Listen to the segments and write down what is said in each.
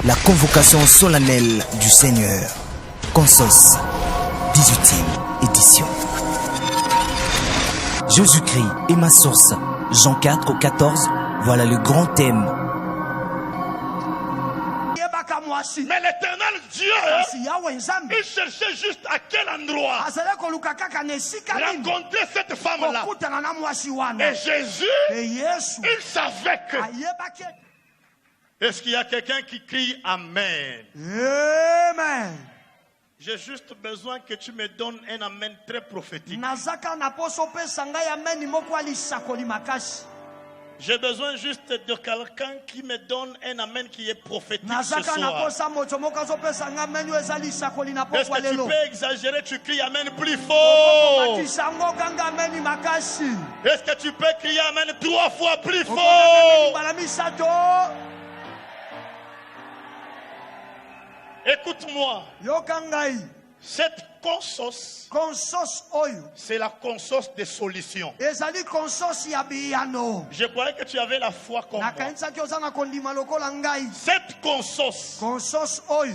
La convocation solennelle du Seigneur. Consos, 18e édition. Jésus-Christ est ma source. Jean 4, 14, voilà le grand thème. Mais l'éternel Dieu, il cherchait juste à quel endroit rencontrer cette femme-là. Et Jésus, il savait que... Est-ce qu'il y a quelqu'un qui crie Amen? Amen. J'ai juste besoin que tu me donnes un Amen très prophétique. J'ai besoin juste de quelqu'un qui me donne un Amen qui est prophétique ce soir. Est-ce que tu peux exagérer? Tu cries Amen plus fort. Est-ce que tu peux crier Amen 3 fois plus fort? Écoute-moi. Cette consos, c'est la consos des solutions. Je croyais que tu avais la foi comme moi. Cette consos,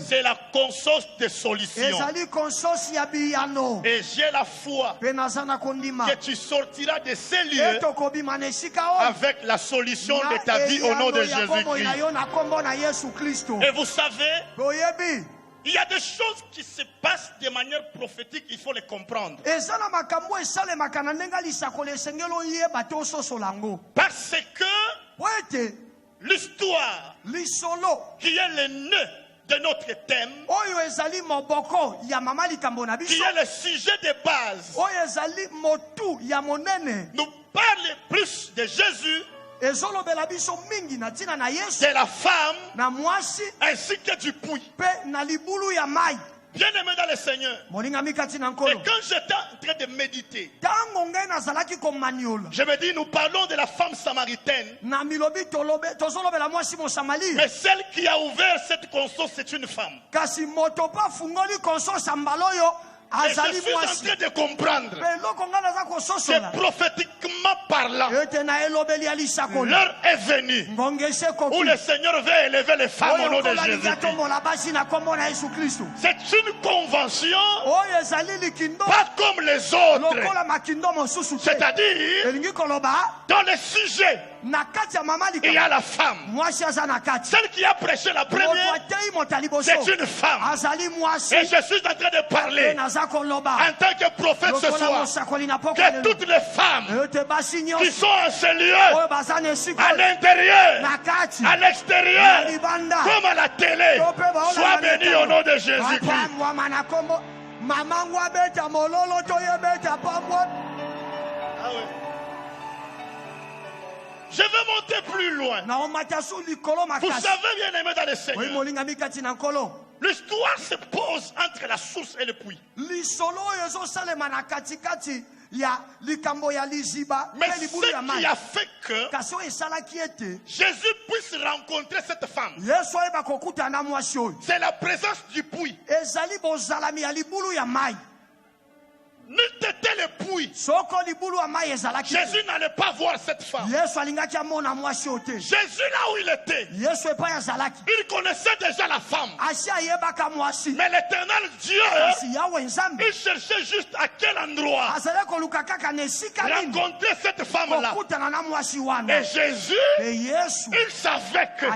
c'est la consos des solutions. Et j'ai la foi que tu sortiras de ces lieux avec la solution de ta vie au nom de Jésus-Christ. Et vous savez, il y a des choses qui se passent de manière prophétique, il faut les comprendre. Parce que l'histoire qui est le nœud de notre thème, qui est le sujet de base, nous parle plus de Jésus, de la femme, ainsi que du puits. Bien aimé dans le Seigneur. Et quand j'étais en train de méditer, je me dis, nous parlons de la femme samaritaine. Mais celle qui a ouvert cette console, c'est une femme. Et je suis en train de comprendre que prophétiquement parlant, l'heure est venue où le Seigneur veut élever les femmes au nom de Jésus-Christ. C'est une convention pas comme les autres. C'est-à-dire, dans le sujet, il y a la femme. Celle qui a prêché la première, c'est une femme. Et je suis en train de parler en tant que prophète ce soir, que toutes les femmes qui sont en ce lieu, à l'intérieur, à l'extérieur, comme à la télé, soient bénies au nom de Jésus-Christ. Ah oui. Je vais monter plus loin. Vous savez, bien aimé dans le Seigneur, l'histoire se pose entre la source et le puits. Mais ce qui a fait que Jésus puisse rencontrer cette femme, c'est la présence du puits. n'eût été le puits, Jésus n'allait pas voir cette femme. Jésus, là où il était, il connaissait déjà la femme. Mais l'Éternel Dieu, il cherchait juste à quel endroit rencontrer cette femme-là. Et Jésus, il savait que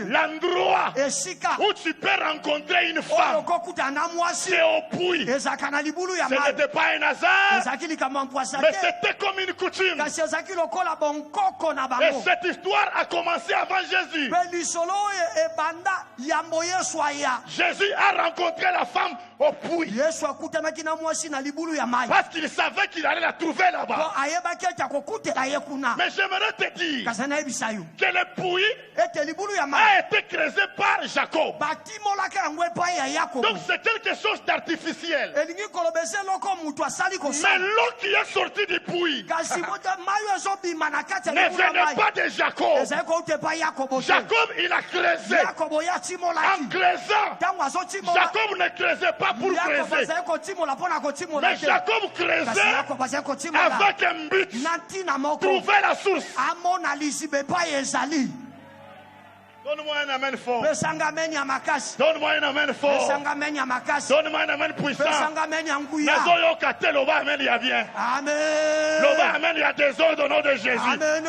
l'endroit où tu peux rencontrer une femme, c'est au puits. Ce n'était pas un hasard, mais c'était comme une coutume. Et cette histoire a commencé avant Jésus. Jésus a rencontré la femme au puits parce qu'il savait qu'il allait la trouver là-bas. Mais j'aimerais te dire que le puits a été creusé par Jacob. Donc c'est quelque chose d'artificiel. Mais l'eau qui est sortie du puits ne venait pas de Jacob. Jacob, il a creusé. En creusant, Jacob ne creusait pas pour creuser. Mais Jacob creusait avec un but. Trouver la source. Donne-moi un amen fort. Donne-moi un amen fort. Donne-moi un amen puissant. Amen. Il y a des ordres au nom de Jésus. Amen.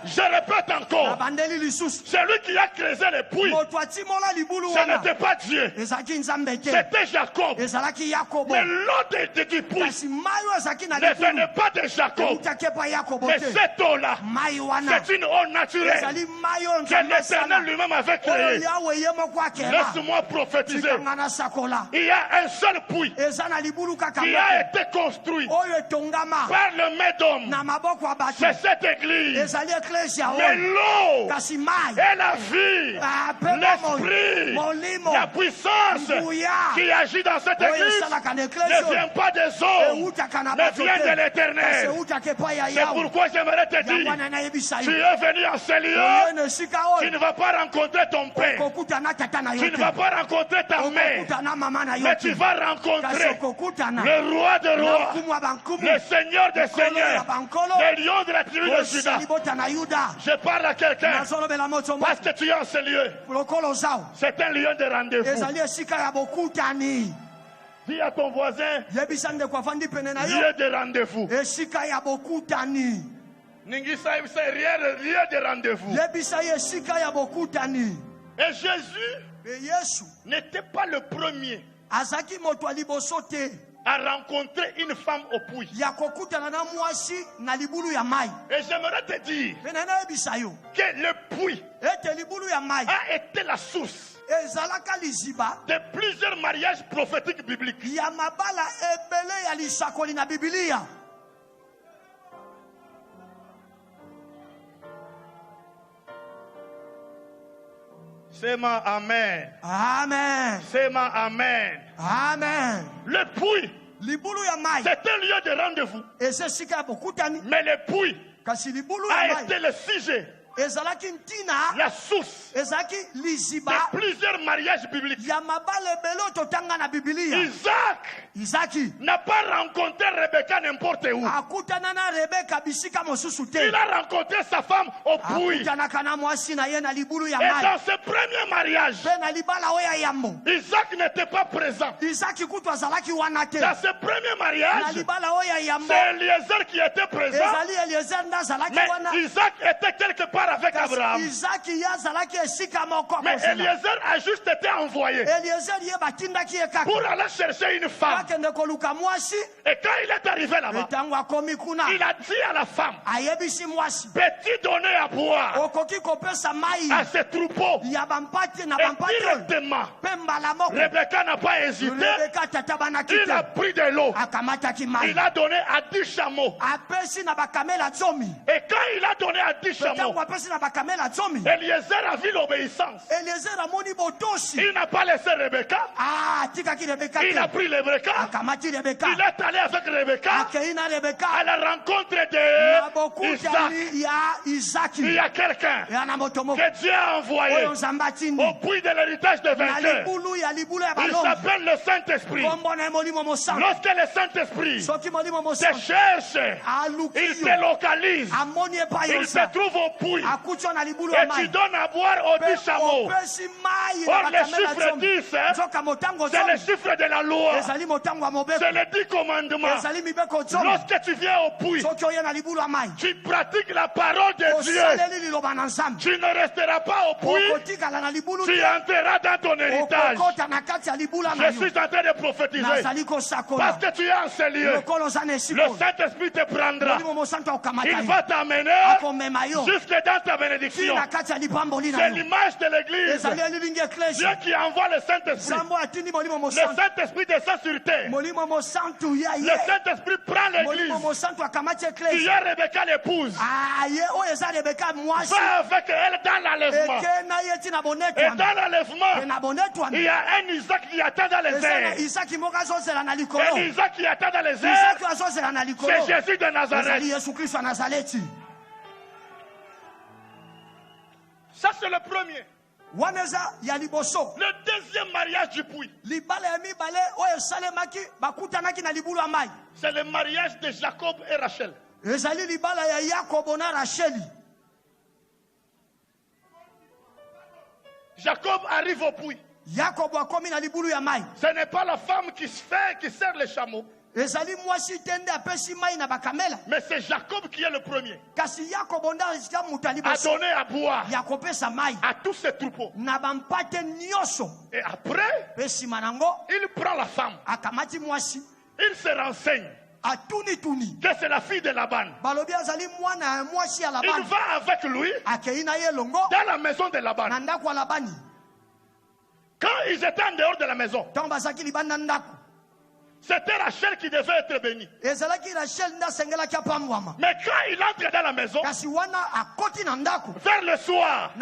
Je répète encore. Celui qui a creusé le puits, ce n'était pas Dieu. C'était Jacob. Mais l'eau du puits ne venait pas de Jacob. Mais cette eau-là, c'est une eau naturelle que l'Éternel lui-même avait créée. Laisse-moi prophétiser. Il y a un seul puits qui a été construit par le Médom. C'est cette église. Mais l'eau est la vie, l'esprit, la puissance qui agit dans cette église ne vient pas des eaux, mais vient de l'Éternel. C'est pourquoi j'aimerais te dire, tu es venu en ce lieu, tu ne vas pas rencontrer ton père, tu ne vas pas rencontrer ta mère, mais tu vas rencontrer le roi de rois, le Seigneur des seigneurs, le lion de la tribu de Juda. Je parle à quelqu'un parce que tu es en ce lieu. C'est un lieu de rendez-vous. Dis à ton voisin, lieu de rendez-vous. Ningisa, c'est lieu de rendez-vous. Et Jésus n'était pas le premier à rencontrer une femme au puits. Et j'aimerais te dire que le puits a été la source de plusieurs mariages prophétiques bibliques. C'est ma amen. Amen. C'est ma amen. Amen. Le puits, c'est un lieu de rendez-vous. Mais le puits a été le sujet, la source de plusieurs mariages bibliques. Isaac n'a pas rencontré Rebecca n'importe où. Il a rencontré sa femme au puits. Et dans ce premier mariage, Isaac n'était pas présent. Dans ce premier mariage, c'est Eliezer qui était présent. Mais Isaac était quelque part avec Abraham. Mais Eliezer a juste été envoyé pour aller chercher une femme. Et quand il est arrivé là-bas, il a dit à la femme, peux-tu donner à boire à ce troupeau? Et directement, Rebecca n'a pas hésité. Il a pris de l'eau. Il a donné à 10 chameaux. Et quand il a donné à 10 chameaux, Eliezer a vu l'obéissance. Il n'a pas laissé Rebecca. Il a pris Rebecca. Il est allé avec Rebecca à la rencontre d'Isaac. Il y a quelqu'un que Dieu a envoyé au puits de l'héritage des vainqueurs. Il s'appelle le Saint-Esprit. Lorsque le Saint-Esprit te cherche, il te localise. Il se trouve au puits. Et tu donnes à boire aux 10 chameaux. Or, le chiffre 10, c'est le chiffre de la loi. C'est les 10 commandements. Lorsque tu viens au puits, tu pratiques la parole de Dieu. Tu ne resteras pas au puits. Tu entreras dans ton héritage. Je suis en train de prophétiser. Parce que tu es en ce lieu. Le Saint-Esprit te prendra. Il va t'amener jusque dans ta bénédiction. C'est l'image de l'église. Dieu qui envoie le Saint-Esprit. Le Saint-Esprit descend sur terre. Le Saint-Esprit prend l'église. Tu es Rebecca l'épouse. Va avec elle dans l'enlèvement. Et dans l'enlèvement, il y a un Isaac qui attend dans les airs. Un Isaac qui attend dans les airs. C'est Jésus de Nazareth. Ça, c'est le premier. Le deuxième mariage du puits. C'est le mariage de Jacob et Rachel. Jacob arrive au puits. Ce n'est pas la femme qui sert les chameaux. Mais c'est Jacob qui est le premier. A donné à boire à tous ses troupeaux. Et après, il prend la femme. Il se renseigne que c'est la fille de Laban. Il va avec lui dans la maison de Laban. Quand ils étaient en dehors de la maison, c'était Rachel qui devait être bénie. Mais quand il entre dans la maison, vers le soir,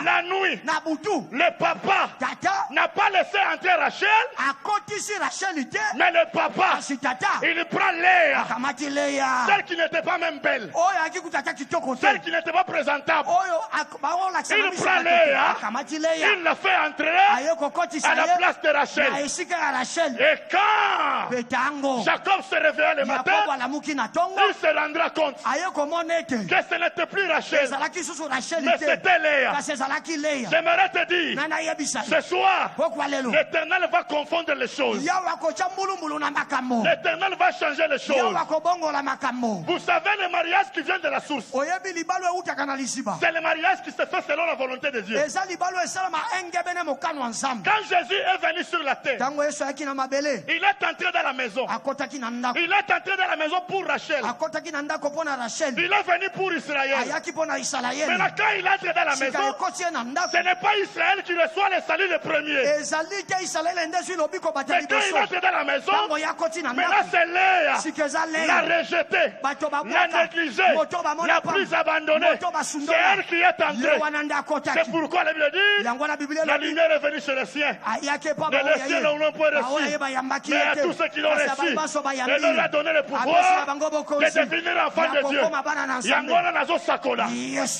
la nuit, le papa n'a pas laissé entrer Rachel, mais le papa, il prend Léa, celle qui n'était pas même belle, celle qui n'était pas présentable. Il prend Léa, il la fait entrer à la place de Rachel. Et quand Jacob se réveilla le matin, il se rendra compte que ce n'était plus Rachel, mais c'était Léa. J'aimerais te dire, ce soir, l'Éternel va confondre les choses. L'Éternel va changer les choses. Vous savez, le mariage qui vient de la source, c'est le mariage qui se fait selon la volonté de Dieu. Quand Jésus est venu sur la terre, il est entré dans la maison. Il est entré dans la maison pour Rachel. Il est venu pour Israël. Maintenant, quand il entre dans la maison, ce n'est pas Israël qui reçoit le salut le premier. Mais quand il entre dans la maison, maintenant c'est Léa, la rejetée, la négligée, la plus abandonnée. C'est elle qui est entrée. C'est pourquoi la Bible dit, la lumière est venue sur les siens. Mais les siens n'ont pas reçu. Mais à tous ceux qui l'ont reçu, elle leur a donné le pouvoir de devenir enfants de Dieu.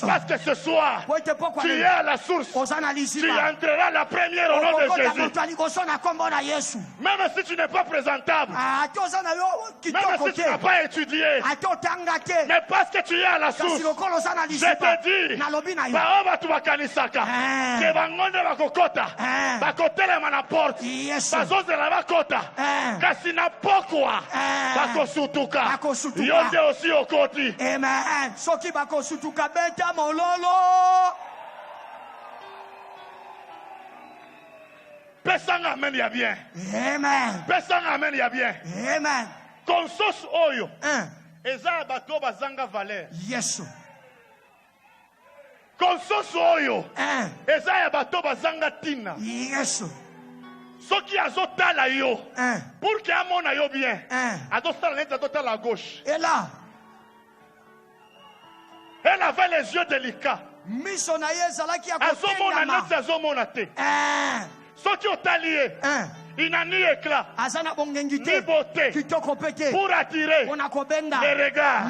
Parce que ce soir, tu es à la source. Tu entreras la première au nom de Jésus. Même si tu n'es pas présentable, même si tu n'as pas étudié, mais parce que tu es à la source, je te dis, baoba tu bakanisaka, que bangonde bakokota, bakotelema na porte, bazozela bakota, kasi na pokwa, bakosutuka, yote aussi okoti. Amen. Soki bakosutuka beta mololo. Pesanga amen ya bien. Amen. Pesanga amen ya bien. Amen. Konsos oyo. Eza bato bazanga valeur. Yes. Konsos oyo. Eza ya bato bazanga tina. Yes. Soki azotala yo. Pour que amona yo bien. Azotala net azotala à gauche. Et là. Elle avait les yeux délicats. Azomona neti azomona te. Soki otaliye. Il n'a ni éclat, ni beauté pour attirer les regards.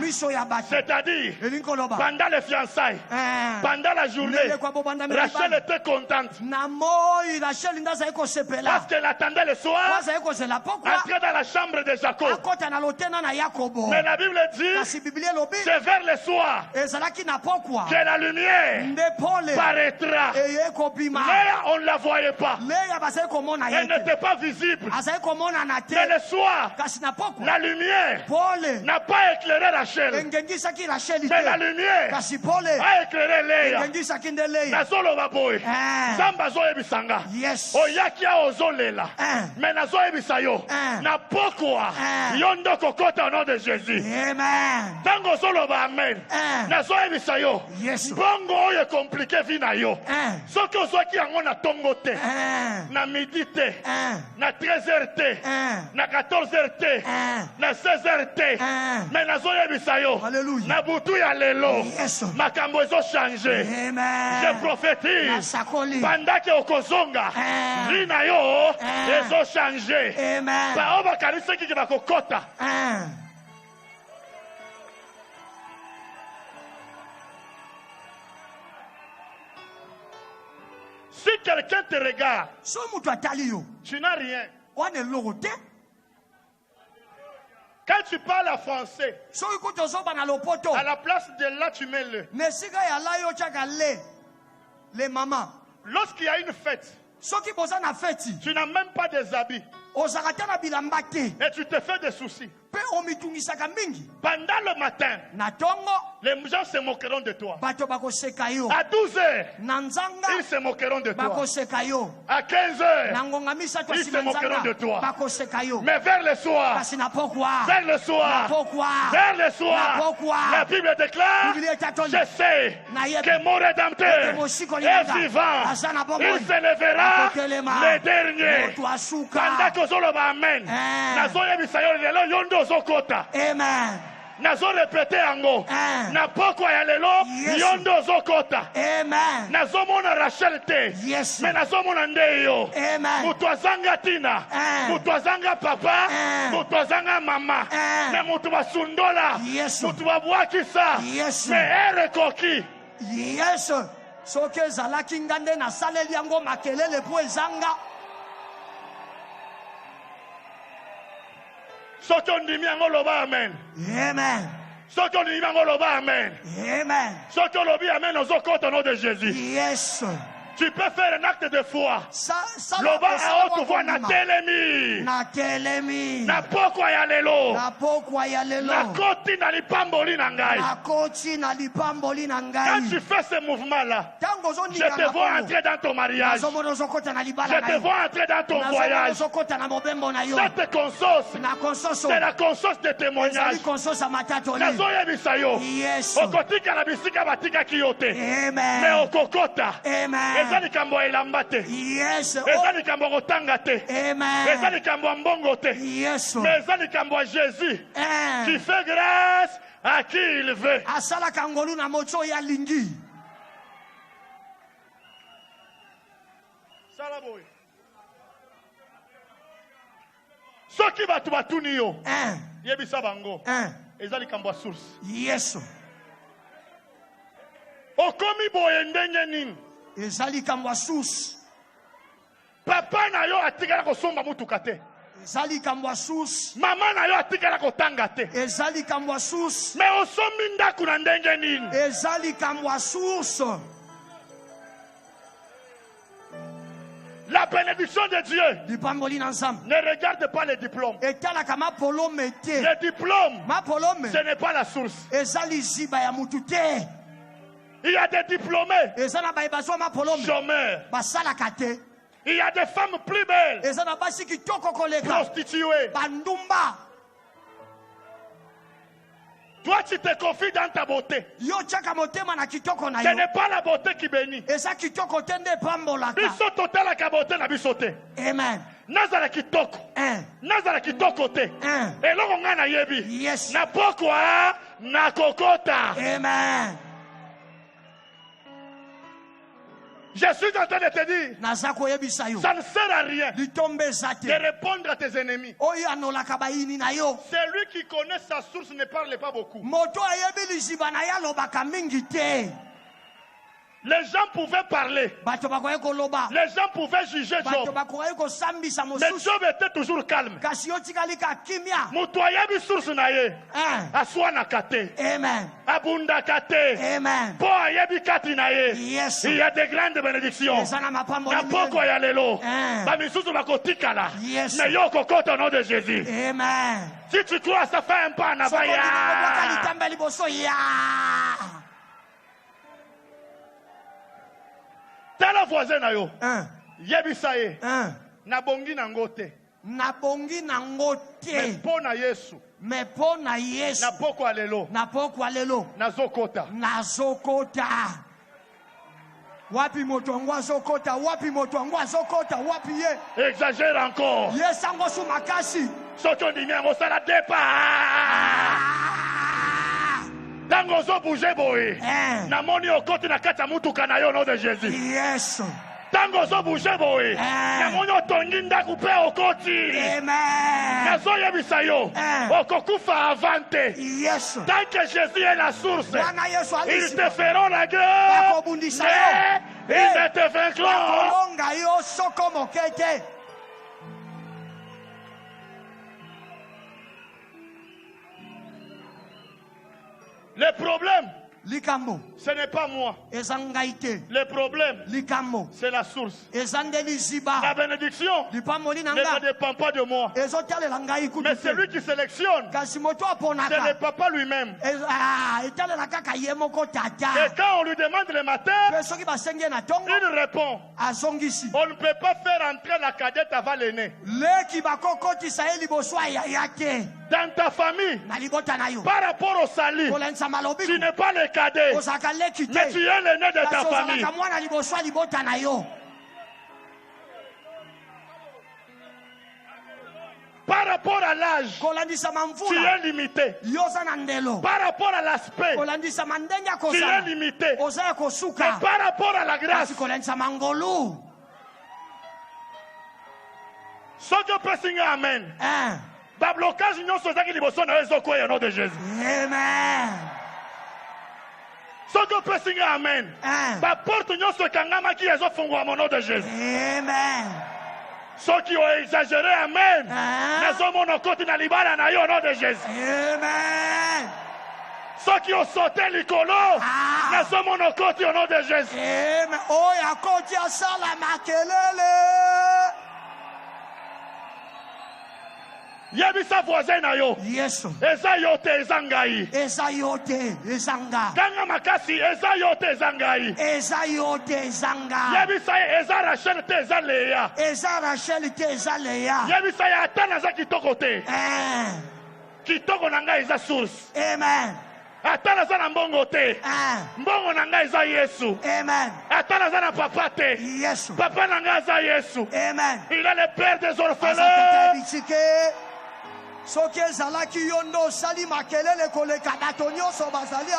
C'est-à-dire, pendant les fiançailles, pendant la journée, Rachel était contente. Parce qu'elle attendait le soir, entrer dans la chambre de Jacob. Mais la Bible dit, c'est vers le soir que la lumière paraîtra. Léa, on ne la voyait pas. Elle n'était pas visible. Mais le soir, la lumière n'a pas éclairé Rachel. Mais la lumière a éclairé Léa. Nazolo baboy. Zamba zo ebisanga. Oyakia ozolela. Mais nazo ebisayo. Na pokwa. Yondo kokota au nom de Jésus. Amen. Tango solo ba amen. Nazo ebisayo. Bongo oye compliqué vina yo. Soko zoki yango na tongo te. Na midi te. Na 13h te, na 14h te, na 16h te, mais na zoye bisayo, na butu ya lelo, makambo ezo changer. Je prophétise, pendant que okozonga, rina yo, ezo changer. Ba oba kanisa ki ba kokota. Si quelqu'un te regarde, tu n'as rien. Quand tu parles en français, à la place de là, tu mets le. Lorsqu'il y a une fête, tu n'as même pas des habits. Et tu te fais des soucis. Pendant le matin, les gens se moqueront de toi. À 12h, ils se moqueront de toi. À 15h, ils se moqueront de toi. Mais vers le soir, la Bible déclare, je sais que mon Rédempteur est vivant. Il se lèvera le dernier. Pendant que amen. Amen. Nazo répéter ango. Na poko ya lelo yondo zokota. Amen. Nazo mona Rachel te. Yes. Mais nazo mona ndeyo. Amen. Mutwazanga tina. Mutwazanga papa. Mutwazanga mama. Mais mutwasundola. Yes. Mutwabwakisa. Yes. Mais ere koki. Yes. Soke zalaki ngande na saleli yango makelele po ezanga. Soki ondimi yango loba amen. Amen. Soki ondimi yango loba amen. Amen. Soki olobi amen ozokota au nom de Jésus. Yes. Tu peux faire un acte de foi. Loba a haute voix na telemi. Na telemi. Na pokwa ya lelo. Na pokwa ya lelo. Na koti na lipamboli na ngai. Na koti na lipamboli na ngai. Quand tu fais ce mouvement là, je te vois entrer dans ton mariage. Je te vois entrer dans ton voyage. Cette conscience, c'est la conscience de témoignage. Nazoye bisayo. Okoti kalabisika batika kiyote. Mais okokota. Amen. Ezali kambo elambate. Yes. Ezali kambo kotanga te. Amen. Ezali kambo mbongo te. Yes. Mais ezali kambo Jésus qui fait grâce à qui il veut. Asala kangolu na mocho ya lingi. Salaboy. Soki batu batuni yo. Yebisa bango. Ezali kambo source. Yes. Okomi boye ndenge nini? Ezali kamwa sus. Papa na yo atikala kosomba mutuka te. Ezali kamwa sus. Mama na yo atikala kotanga te. Ezali kamwa sus. Me osombi ndaku na ndenge nini? Ezali kamwa sus. La bénédiction de Dieu ne regarde pas les diplômes. Les diplômes, ce n'est pas la source. Il y a des diplômés, chômeurs. Il y a des femmes plus belles, prostituées. Toi, tu te confies dans ta beauté. Ce n'est pas la beauté qui bénit. Ils sont total à la beauté na bisote. Amen. Nazala kitoko. Nazala kitoko te. Et là on a yebi. Na pokwa na kokota. Amen. Je suis en train de te dire, ça ne sert à rien de répondre à tes ennemis. Celui qui connaît sa source ne parle pas beaucoup. Les gens pouvaient parler. Les gens pouvaient juger Job. Mais Job était toujours calme. Mutoyabi source naye. Aswa nakate. Amen. Abunda kate. Amen. Po ayabi kati naye. Yes. Il y a des grandes bénédictions. Na poko ya lelo. Ba misusu bakotika la. Yes. Mais yo kokota au nom de Jésus. Amen. Si tu crois, ça fait un pas en avant. Tala voisin na yo. Yebisa ye. Na bongi na ngote. Na bongi na ngote. Me po na Yesu. Me po na Yesu. Na poko alelo. Na poko alelo. Na zokota. Na zokota. Wapi moto wangu azokota. Wapi moto wangu azokota. Wapi ye. Exagère encore. Yes ango su makasi. Soto ni miango sala depa. Tango zo bouger boy. Na moni okoti na kata mutuka na yo no de Jésus. Yes. Tango zo bouger boy. Na moni otongi ndaku pe okoti. Amen. Na zo yebisa yo. Okokufa avante. Yes. Tant que Jésus est la source, ils te feront la gueule. Mais ils ne te vaincront. Le problème, ce n'est pas moi. Le problème, c'est la source. La bénédiction ne dépend pas de moi. Mais celui qui sélectionne, c'est le papa lui-même. Et quand on lui demande le matin, il répond. On ne peut pas faire entrer la cadette avant l'aîné. Dans ta famille, par rapport au salut, tu n'es pas le cadet, mais tu es l'aîné de ta famille. Par rapport à l'âge, tu es limité. Par rapport à l'aspect, tu es limité. Mais par rapport à la grâce, ce que peut signer Amen. Ba blocage non so zaki liboso na yeso ko au nom de Jésus. Amen. Ce que peut signer Amen. Ba porte non so kangama ki yeso fungwa au nom de Jésus. Amen. Ceux qui ont exagéré Amen. Na so mono koti na libala na yo au nom de Jésus. Amen. Ceux qui ont sauté l'icolo, na so mono koti au nom de Jésus. Amen. Oh ya koti asala makelele. Yebisa voisin na yo. Yes. Eza yote ezangai. Eza yote ezanga. Kanga makasi eza yote ezangai. Eza yote ezanga. Yebisa eza Rachel te eza Leya. Eza Rachel te eza Leya. Yebisa atana za kitoko te. Kitoko nanga eza source. Amen. Atana za na mbongo te. Mbongo nanga eza Yesu. Amen. Atana za na papa te. Yesu. Papa nanga eza Yesu. Amen. Il est le père des orphelins. Soki ezalaki yondo sali makelele koleka bato nyonso bazali.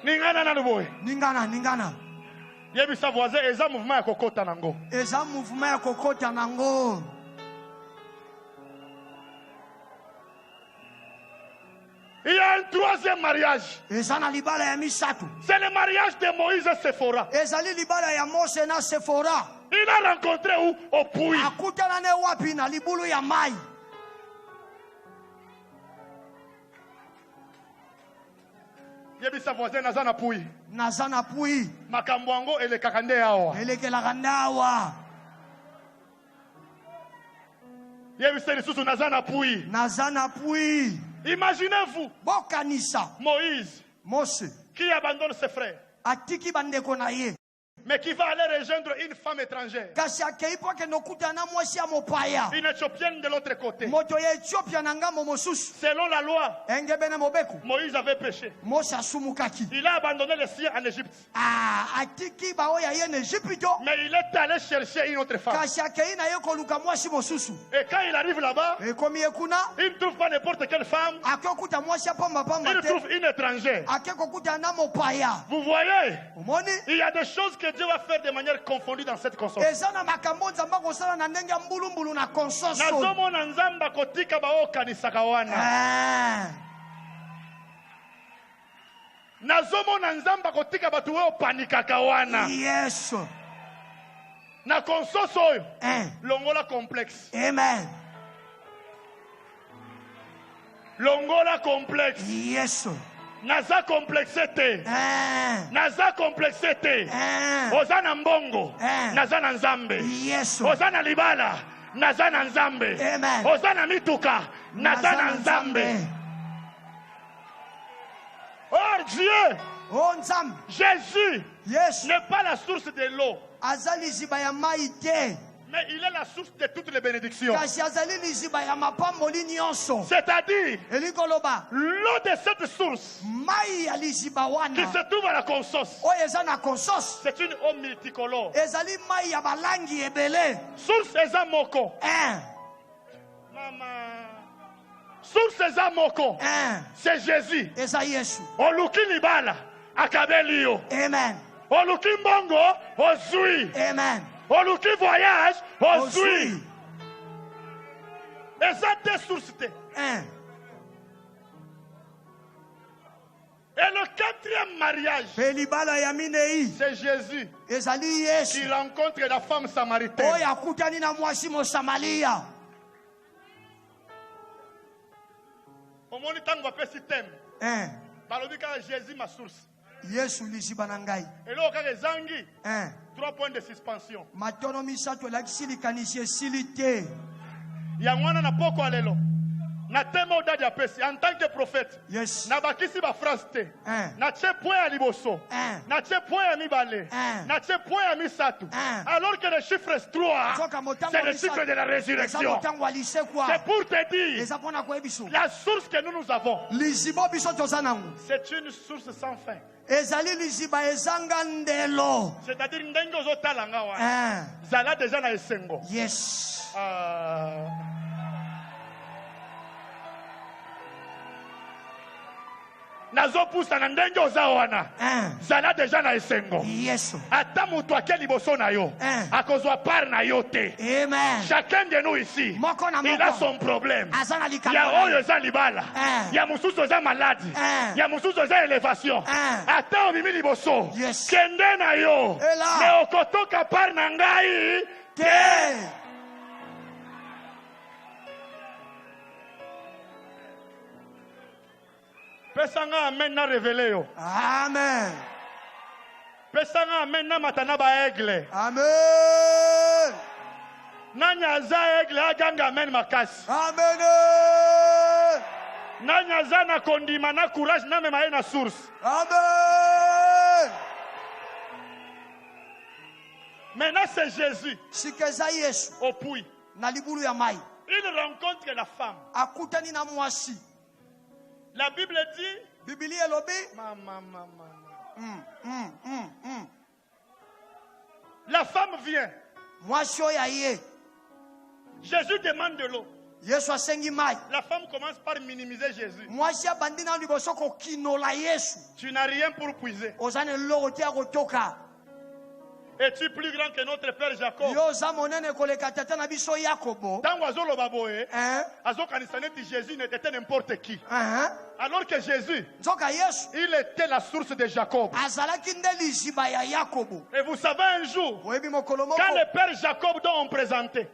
Ningana na boy. Ningana. Yebisa voisin eza mouvement ya kokota nango. Eza mouvement ya kokota nango. Il y a un troisième mariage. C'est le mariage de Moïse et Séphora. Il a rencontré où? Au puits. Yebisa voisin nazana puits. Nazana puits. Makambwango ele kakande awa. Yebisa lisusu nazana puits. Nazana puits. Imaginez-vous Moïse Mose qui abandonne ses frères. Atiki bandeko na ye. mais qui va aller rejoindre une femme étrangère. Une Éthiopienne de l'autre côté. Selon la loi, Moïse avait péché. Il a abandonné les siens en Égypte. Mais il est allé chercher une autre femme. Et quand il arrive là-bas, il ne trouve pas n'importe quelle femme. Il trouve une étrangère. Vous voyez, il y a des choses que Dieu va faire de manière confondue dans cette consortion. Yes. Na consoso longola complexe. Amen. Longola complexe. Yes. Naza complexité. Naza complexité. Ozana mbongo. Naza na nzambe. Yes. Ozana libala. Naza na nzambe. Amen. Ozana mituka. Naza na nzambe. Oh Dieu. Oh nzambe. Jésus. Yes. N'est pas la source de l'eau. Azali ziba ya mai te. Mais il est la source de toutes les bénédictions. C'est-à-dire, l'eau de cette source qui se trouve à la consosse, c'est une eau multicolore. Source ezamoko. Source ezamoko. C'est Jésus. Oluki libala akabelio. Amen. Oluki mbongo ozui. Amen. Oluki voyage, ozui. Et ça deux sources. Et le quatrième mariage, c'est Jésus qui rencontre la femme samaritaine. Au moment où on va faire ce thème, Jésus ma source. Et là, quand les zangi, 3 points de suspension. Yangwana na poko alelo. Na tema odadi apesi en tant que prophète. Yes. Na bakisi ba phrase te. Na tche point à liboso. Na tche point à mibale. Na tche point à misatu. Alors que le chiffre 3, c'est le chiffre de la résurrection. C'est pour te dire la source que nous avons. C'est une source sans fin. C'est-à-dire ndenge ozotalanga wa. Zala déjà na esengo. Yes. Nazo poussa na ndenge ozawana. Zala déjà na esengo. Yes. Ata mutu ake liboso na yo. Akozwa par na yo te. Amen. Chacun de nous ici, il a son problème. Il y a oyo za libala. Il y a mususu za maladi. Il y a mususu za élévation. Ata omimi liboso. Kende na yo. Me okotoka par na ngai te. Pesanga amen na révélé yo. Amen. Pesanga amen na matana ba aigle. Amen. Nanya za aigle aganga amen makasi. Amen. Nanya za na kondima na courage na mema na source. Amen. Maintenant c'est Jésus. Sikeza Yesu. Au puits. Na libulu ya mai. Il rencontre la femme. Akutani na mwasi. La Bible dit, Biblia elobi, la femme vient. Jésus demande de l'eau. La femme commence par minimiser Jésus. Tu n'as rien pour puiser. Es-tu plus grand que notre père Jacob? Dans Jésus n'était n'importe qui. Alors que Jésus, il était la source de Jacob. Et vous savez un jour, quand le père Jacob dont on présentait,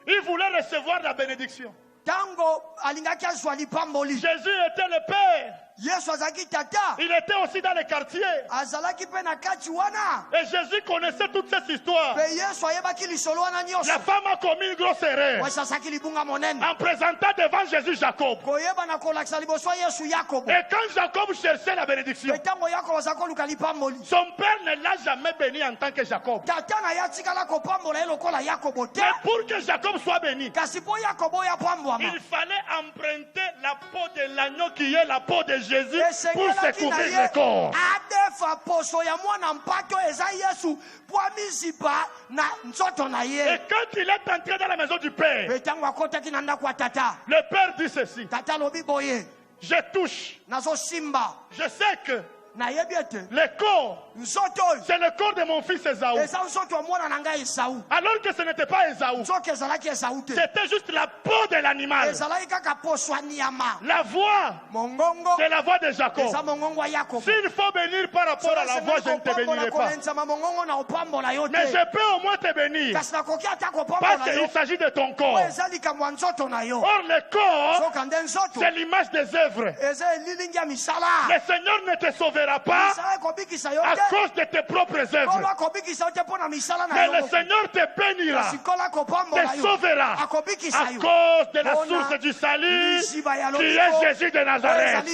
il voulait recevoir la bénédiction. Jésus était le père Il était aussi dans les quartiers. Et Jésus connaissait toute cette histoire. La femme a commis une grosse erreur en présentant devant Jésus Jacob. Et quand Jacob cherchait la bénédiction, son père ne l'a jamais béni en tant que Jacob. Mais pour que Jacob soit béni, il fallait emprunter la peau de l'agneau qui est la peau de Jésus pour se couvrir le corps. Et quand il est entré dans la maison du Père, le Père dit ceci: je touche, je sais que le corps, c'est le corps de mon fils Ésaü. Alors que ce n'était pas Ésaü, c'était juste la peau de l'animal. La voix, c'est la voix de Jacob. S'il faut bénir par rapport à la voix, je ne te bénirai pas. Mais je peux au moins te bénir parce qu'il s'agit de ton corps. Or le corps, c'est l'image des œuvres. Le Seigneur ne te sauvera pas à cause de tes propres œuvres. Mais le Seigneur te bénira, te sauvera à cause de la source du salut qui est Jésus de Nazareth.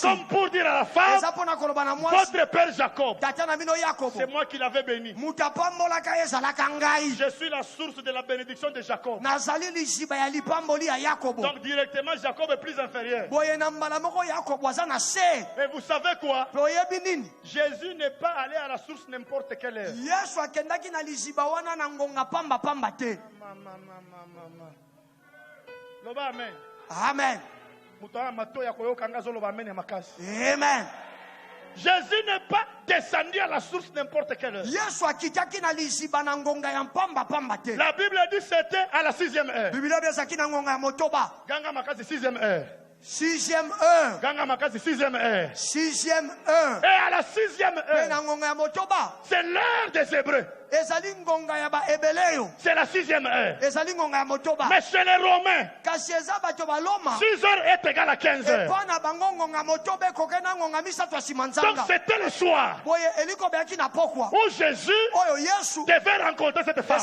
Comme pour dire à la femme: votre père Jacob, c'est moi qui l'avais béni. Je suis la source de la bénédiction de Jacob. Donc directement Jacob est plus inférieur. Et vous savez quoi? Jésus n'est pas allé à la source n'importe quelle heure. Amen. Amen. Amen. Jésus n'est pas descendu à la source n'importe quelle heure. La Bible dit c'était à la 6e heure. Ganga makasi 6e heure. 6e heure. Ganga makasi 6e heure. 6e heure. Et à la 6e heure, c'est l'heure des Hébreux. C'est la 6e heure. Mais chez les Romains, 6 heures est égal à 15 heures. Donc c'était le soir où Jésus devait rencontrer cette femme.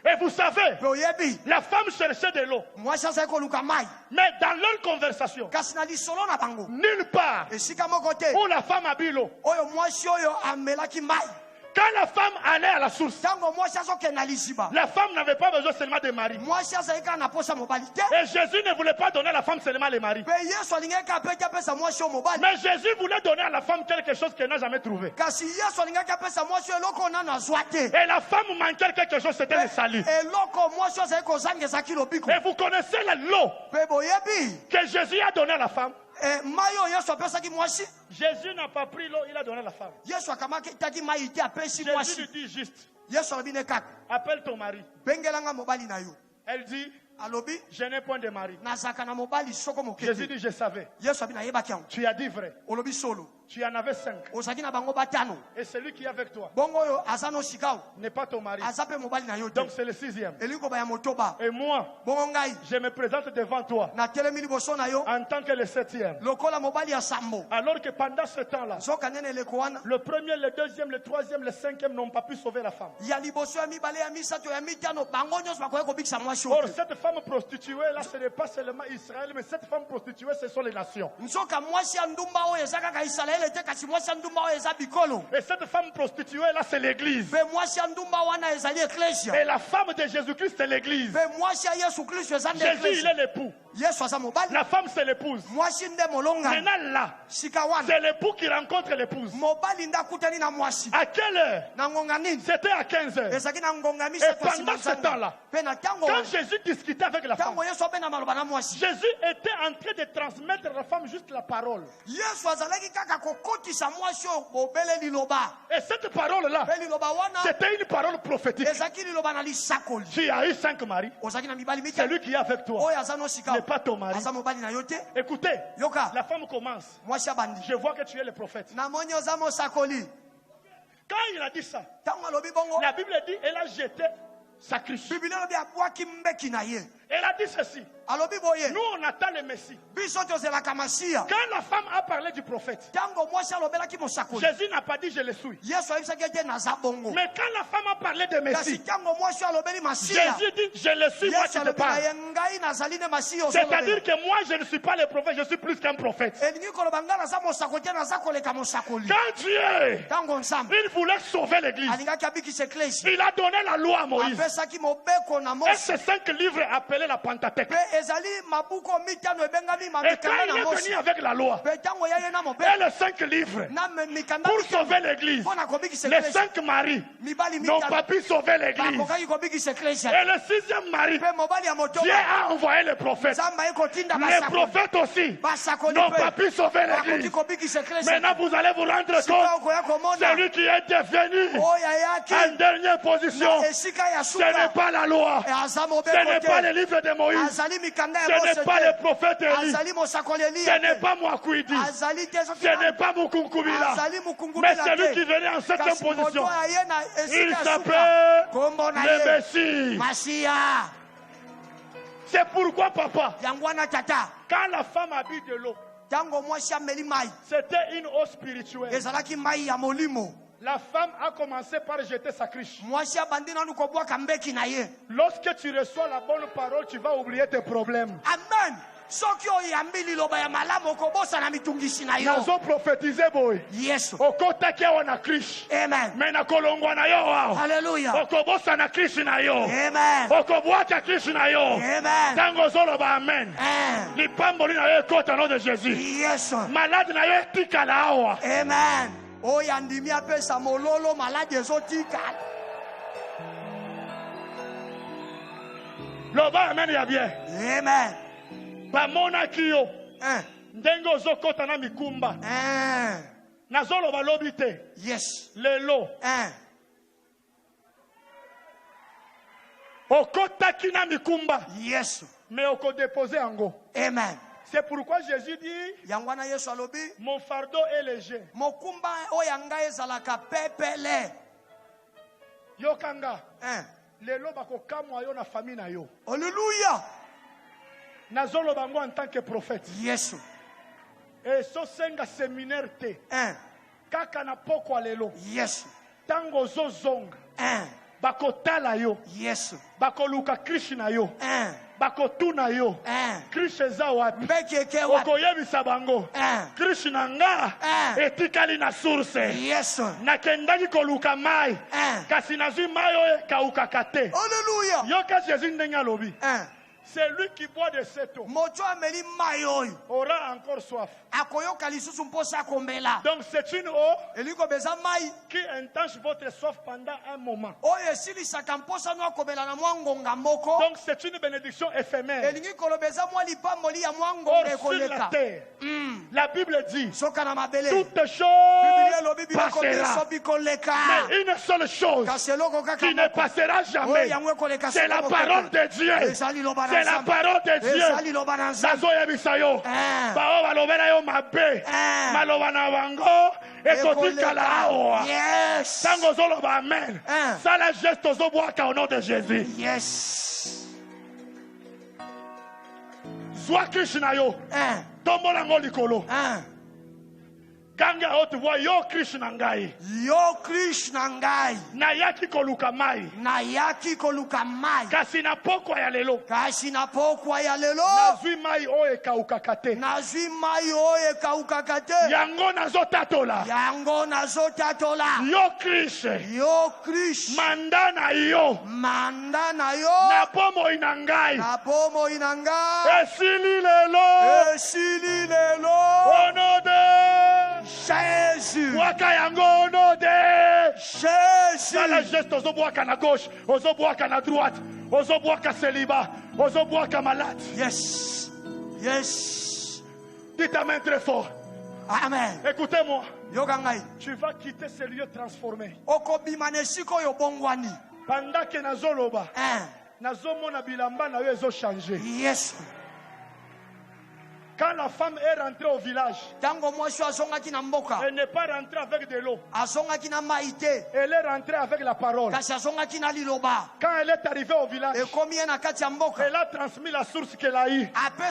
Et vous savez, la femme cherchait de l'eau. Mais dans leur conversation, nulle part où la femme a bu l'eau, quand la femme allait à la source, la femme n'avait pas besoin seulement de mari. Et Jésus ne voulait pas donner à la femme seulement les maris. Mais Jésus voulait donner à la femme quelque chose qu'elle n'a jamais trouvé. Et la femme manquait quelque chose, c'était le salut. Et vous connaissez l'eau que Jésus a donné à la femme. Jésus n'a pas pris l'eau, il a donné à la femme. Jésus lui dit juste: appelle ton mari. Elle dit: je n'ai point de mari. Jésus dit: je savais. Tu as dit vrai. Tu en avais 5. Et celui qui est avec toi n'est pas ton mari. Donc c'est le 6e. Et moi, je me présente devant toi en tant que le 7e. Alors que pendant ce temps-là, le premier, le deuxième, le troisième, le 5e n'ont pas pu sauver la femme. Or cette femme prostituée là, ce n'est pas seulement Israël, mais cette femme prostituée, ce sont les nations. Et cette femme prostituée là, c'est l'église. Et la femme de Jésus-Christ, c'est l'église. Jésus, il est l'époux. La femme, c'est l'épouse. Maintenant là, c'est l'époux qui rencontre l'épouse. À quelle heure? C'était à 15 heures. Et pendant ce temps-là, quand Jésus discutait avec la femme, Jésus était en train de transmettre à la femme juste la parole. Et cette parole-là, c'était une parole prophétique. Tu as eu 5 maris. Celui qui est avec toi n'est pas ton mari. Écoutez, la femme commence. Je vois que tu es le prophète. Quand il a dit ça, la Bible dit elle a jeté sa cruche. Elle a dit ceci. Nous, on attend le Messie. Quand la femme a parlé du prophète, Jésus n'a pas dit je le suis. Mais quand la femme a parlé de Messie, Jésus dit je le suis, moi qui te parle. C'est-à-dire que moi je ne suis pas le prophète, je suis plus qu'un prophète. Quand Dieu il voulait sauver l'église, il a donné la loi à Moïse. Et ces 5 livres appelés la Pentateuque. Et quand il est venu avec la loi et les 5 livres pour sauver l'église, les 5 maris n'ont pas pu sauver l'église. Et le 6e mari, Dieu a envoyé le prophète. Les prophètes aussi n'ont pas pu sauver l'église. Maintenant vous allez vous rendre compte, celui qui est devenu en dernière position, ce n'est pas la loi, ce n'est pas le livre de Moïse, ce n'est pas le prophète Élie, ce n'est pas Mouakoudi, ce n'est pas Mukunkubila, mais celui qui venait en 7e position, il s'appelle le Messie. C'est pourquoi papa, quand la femme a bu de l'eau, c'était une eau spirituelle. La femme a commencé par jeter sa cruche. Lorsque tu reçois la bonne parole, tu vas oublier tes problèmes. Amen. Nazo prophétisé boy. Yes. Okota ke wana krish. Amen. Mena kolongwa na yo wao. Hallelujah. Okobosa na krish na yo. Amen. Okobwaka krish na yo. Amen. Tango zolo ba amen. Ni pamboli na yo kota no de Jésus. Yes. Malade na yo tika la awa. Amen. Oyandimi apesa mololo malade ezotika. Loba amen ya bien. Amen. Bamona kiyo. Ndengo zokota na mikumba. Nazolo balobi te. Yes. Lelo. Okota kina mikumba. Yes. Mais oko déposer ango. Amen. C'est pourquoi Jésus dit mon fardeau est léger. Mokumba oyanga ezalaka pepele. Yokanga. Lelo bako kamwa yo na famille na yo. Alléluia. Nazolo bango en tant que prophète. Yes. Et so senga séminaire te. Kaka na poko lelo. Yes. Tango zo zonga. Bako tala yo. Yes. Bako luka Krishna yo. Bako tuna yo. Krishna za wapi. Oko yebisa bango. Krishna nga. Etikali na source. Yes. Na kendaki koluka mai. Kasi nazui mayo kauka kate. Alléluia. Yoka Jésus ndenga lobi. C'est lui qui boit de cette eau aura encore soif. Donc c'est une eau qui intense votre soif pendant un moment. Donc c'est une bénédiction éphémère. Or sur la terre, la Bible dit toutes choses passeront. Mais une seule chose qui ne passera jamais, c'est la parole de Dieu. C'est la parole de Dieu. Nazo yebisayo. Bao balobela yo mabe. Malobana wango. Ekotika la awa. Yes. Tango zolo ba amen. Ça la geste ozo boaka au nom de Jésus. Yes. Zwa Krishna yo. Tombola ngo likolo. Kanga otu wa yo Krishna ngai. Yo Krishna ngai. Na yaki koluka mai. Na yaki koluka mai. Kasi na pokwa ya lelo. Kasi na pokwa ya lelo. Nazui mai oye kaukakate. Nazui mai oye kaukakate. Yango nazotatola. Yango nazotatola. Yo Krish. Yo Krish. Manda na yo. Manda na yo. Na pomo inangai. Na pomo inangai. Esili lelo. Esili lelo. Onode. Jésus. Waka yango onode. Jésus. Dans la geste ozo boaka na gauche, ozo boaka na droite, ozo boaka célibat, ozo boaka malade. Yes. Yes. Dis ta main très fort. Amen. Écoutez-moi. Yogangai. Tu vas quitter ce lieu transformé. Okobimanesiko yo bongwani. Pendant que nazoloba. Nazomona bilamba na yo ezo changer. Yes. Quand la femme est rentrée au village, elle n'est pas rentrée avec de l'eau. Elle est rentrée avec la parole. Quand elle est arrivée au village, elle a transmis la source qu'elle a eue. Et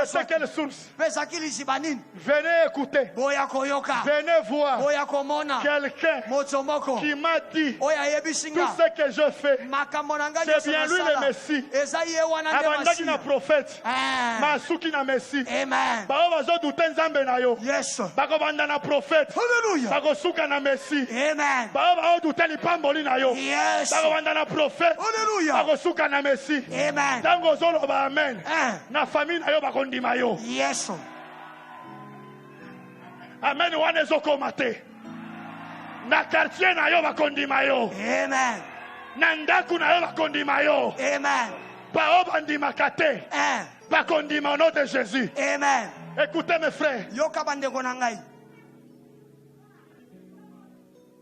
c'était quelle source? Venez écouter. Venez voir quelqu'un qui m'a dit tout ce que je fais. C'est bien lui le Messie. Abandaki na prophète. Masuki na Messie. Bao bazo duten nzambe na yo. Bako banda na prophète. Bako suka na Messie. Bao bao duten lipamboli na yo. Bako banda na prophète. Bako suka na Messie. Tango zolo ba amen. Na famille na yo bako ndima yo. Amen wane zoko mate. Na quartier na yo bako ndima yo. Na ndaku na yo bako ndima yo. Bao bandima kate. Bakondima au nom de Jésus. Amen. Écoutez mes frères.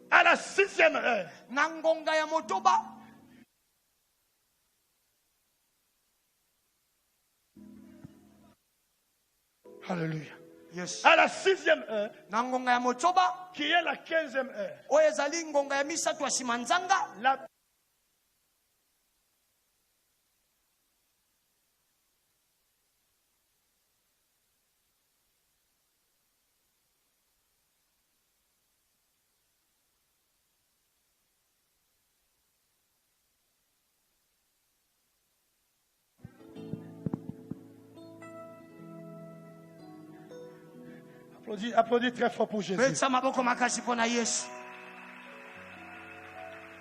À la 6e heure. Alléluia. Yes. À la 6e heure. Qui est la 15e heure. La Applaudis très fort pour Jésus.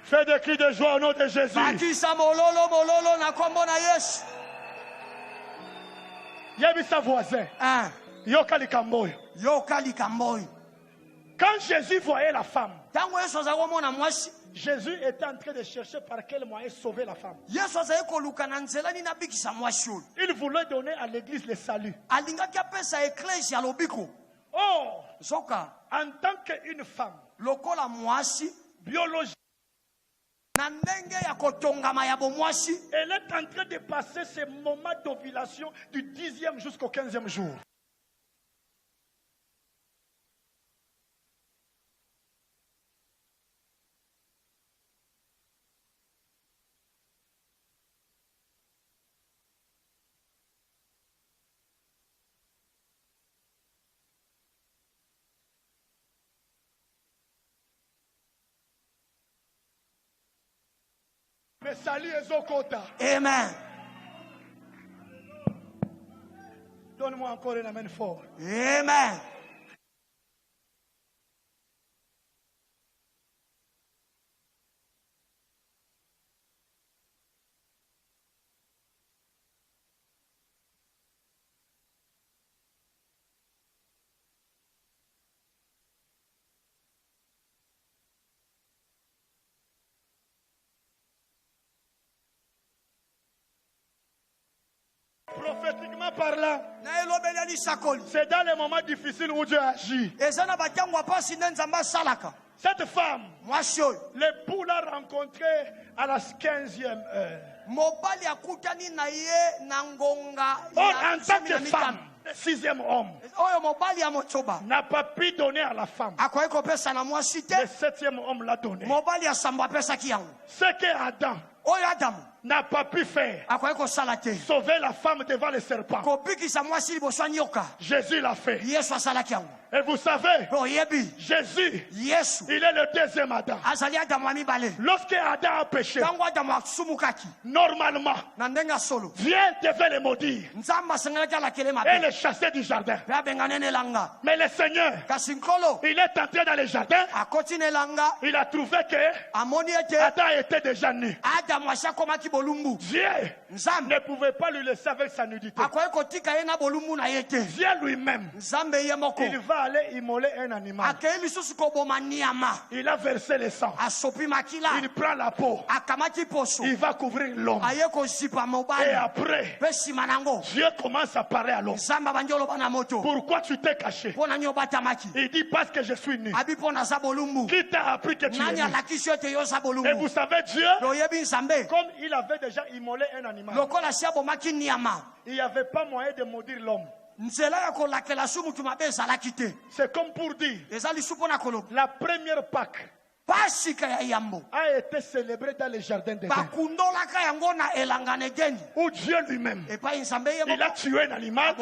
Fais des cris de joie au nom de Jésus. Yabisa voisin. Yokali Kamboy. Quand Jésus voyait la femme, Jésus était en train de chercher par quel moyen sauver la femme. Il voulait donner à l'église le salut. Oh, en tant qu'une femme biologique, elle est en train de passer ce moment d'ovulation du 10e jusqu'au 15e jour. Mais salut Ezokota. Amen. Donne-moi encore un amen fort. Amen. Prophétiquement parlant, c'est dans les moments difficiles où Dieu agit. Cette femme, l'époux l'a rencontrée à la 15e heure. Or, en tant que femme, le 6e homme n'a pas pu donner à la femme. Le 7e homme l'a donné. Ce que Adam n'a pas pu faire, sauver la femme devant le serpent, Jésus l'a fait. Et vous savez, Jésus, il est le deuxième Adam. Lorsque Adam a péché, normalement, Dieu devait le maudire et le chasser du jardin. Mais le Seigneur, il est entré dans le jardin, il a trouvé que Adam était déjà nu. Dieu ne pouvait pas lui laisser avec sa nudité. Dieu lui-même, il va aller immoler un animal. Il a versé le sang. Il prend la peau. Il va couvrir l'homme. Et après, Dieu commence à parler à l'homme. Pourquoi tu t'es caché? Il dit parce que je suis nu. Qui t'a appris que tu es nu? Et vous savez, Dieu, comme il avait avait déjà immolé un animal, il n'y avait pas moyen de maudire l'homme. C'est comme pour dire, la première Pâque a été célébrée dans le jardin d'Éden, où Dieu lui-même, il a tué un animal,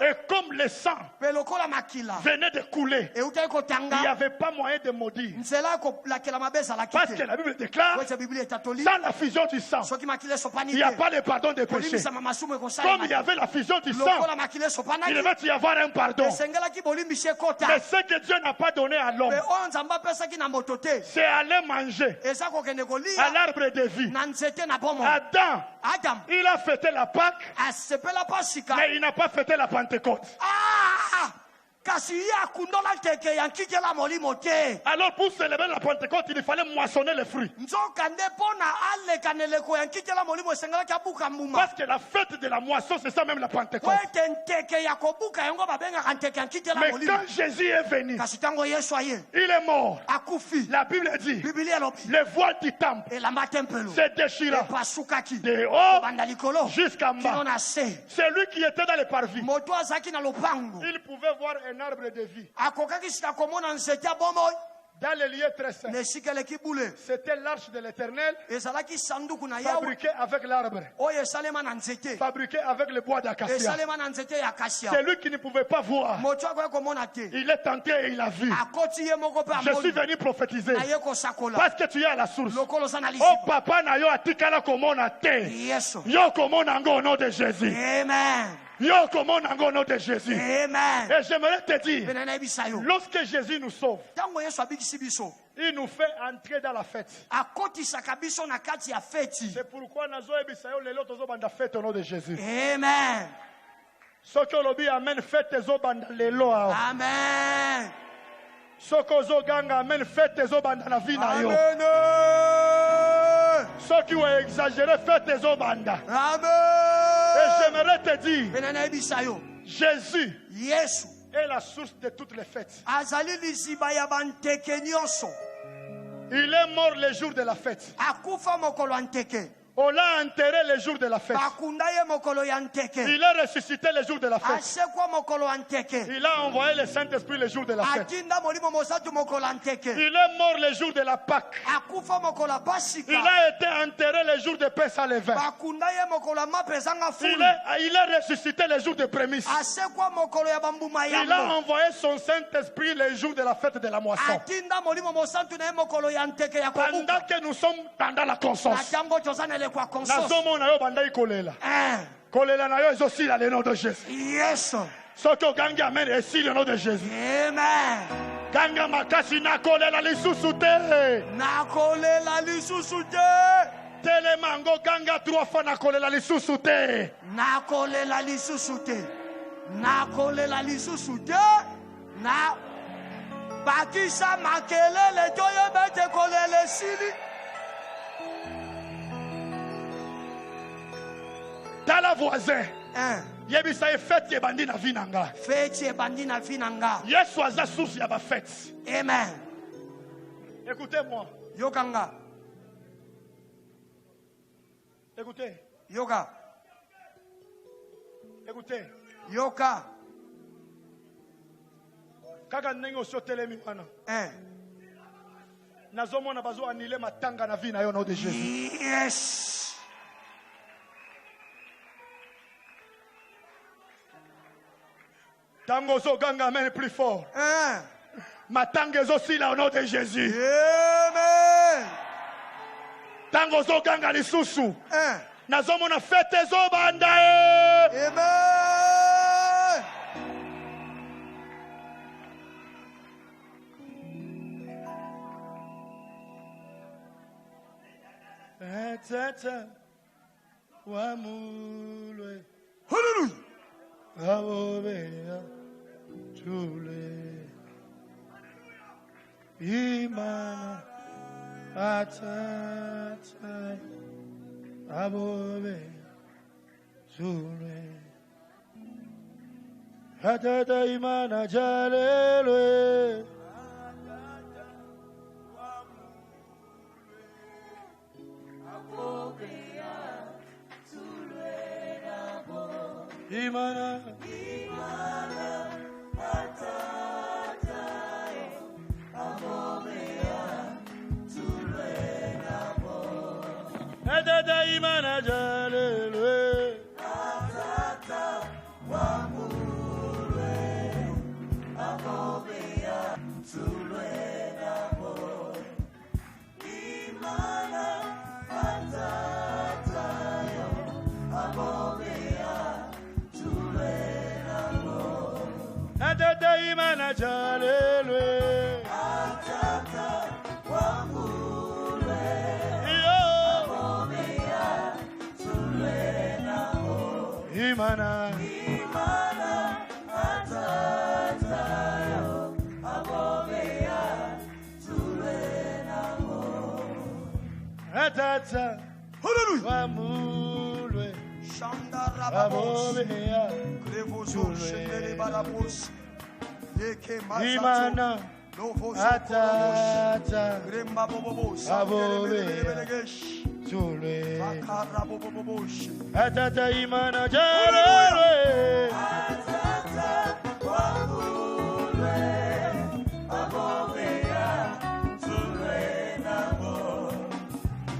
et comme le sang venait de couler, il n'y avait pas moyen de maudire. Parce que la Bible déclare, sans la fusion du sang, il n'y a pas de pardon des péchés. Comme il y avait la fusion du sang, il devait y avoir un pardon. Mais ce que Dieu n'a pas donné à l'homme, c'est aller manger à l'arbre de vie. Adam, il a fêté la Pâque, mais il n'a pas fêté la Pentecôte. Alors pour célébrer la Pentecôte, il fallait moissonner les fruits. Parce que la fête de la moisson, c'est ça même la Pentecôte. Mais quand Jésus est venu, il est mort. La Bible dit, le voile du temple s'est déchiré de haut jusqu'en bas. C'est lui qui était dans les parvis. Il pouvait voir un arbre de vie. Dans les lieux très saints, c'était l'arche de l'Éternel, fabriquée avec l'arbre, fabriquée avec le bois d'acacia. C'est lui qui ne pouvait pas voir. Il est entré et il a vu. Je suis venu prophétiser parce que tu es à la source. Oh papa na yo atikala komona te. Yo komona ngo au nom de Jésus. Amen. Yo komona ngo au nom de Jésus. Amen. Et j'aimerais te dire, lorsque Jésus nous sauve, il nous fait entrer dans la fête. C'est pourquoi nous avons les autres fête au nom de Jésus. Amen. Ce que l'objet amène fête les autres lelo. Amen. Ce que zo ganga amène fête les autres la vie na yo. Amen. Ceux qui ont exagéré fête les autres banda. Amen. Et j'aimerais te dire, Jésus est la source de toutes les fêtes. Il est mort le jour de la fête. On l'a enterré le jour de la fête. Il a ressuscité le jour de la fête. Il a envoyé le Saint-Esprit le jour de la fête. Il est mort le jour de la Pâque. Il a été enterré le jour de Pessah le 20. Il a ressuscité le jour de prémices. Il a envoyé son Saint-Esprit le jour de la fête de la moisson. Pendant que nous sommes pendant la conscience, nazomo na yo bandai kolela. Kolela na yo ezosila le nom de Jésus. Yes. Soto ganga amen esi le nom de Jésus. Amen. Ganga makasi na kolela lisusu te. Na kolela lisusu te. Telemango ganga 3 fois na kolela lisusu te. Na kolela lisusu te. Na kolela lisusu te. Na bakisa makelele toyo bete kolele sili. Dans la voisin, yebisa e fête ye bandi na vinanga. Fête ye bandi na vinanga. Yesu aza source ya ba fête. Amen. Écoutez-moi. Yokanga. Écoutez. Yoga. Écoutez. Yoka. Kaka ndenge osotelemi wana. Nazomona bazo anile matanga na vie na yo nom de Jésus. Yes. Tango zo ganga amen plus fort. Matanga zo sila au nom de Jésus. Amen. Tango zo ganga lisusu. Nazomo na fete zo banda. Amen. Tata wa mulwe. Hallelujah. Awobeya chule imana atata abobeya chule atata imana jalelwe abobeya Imana. Atata imana jalelwe. Atata wamulwe. Abobea tulwe nabo. Imana atata yo. Abobea tulwe nabo. Atata imana jalelwe. Atata wamulwe. Imana, Imana, atata yo, abobea, tulenamo. Atata, wamulwe, abobea, tulenamo. Imana, atata, abobea. Chule atata imana jalelwe atata wamulwe abobea chule nabo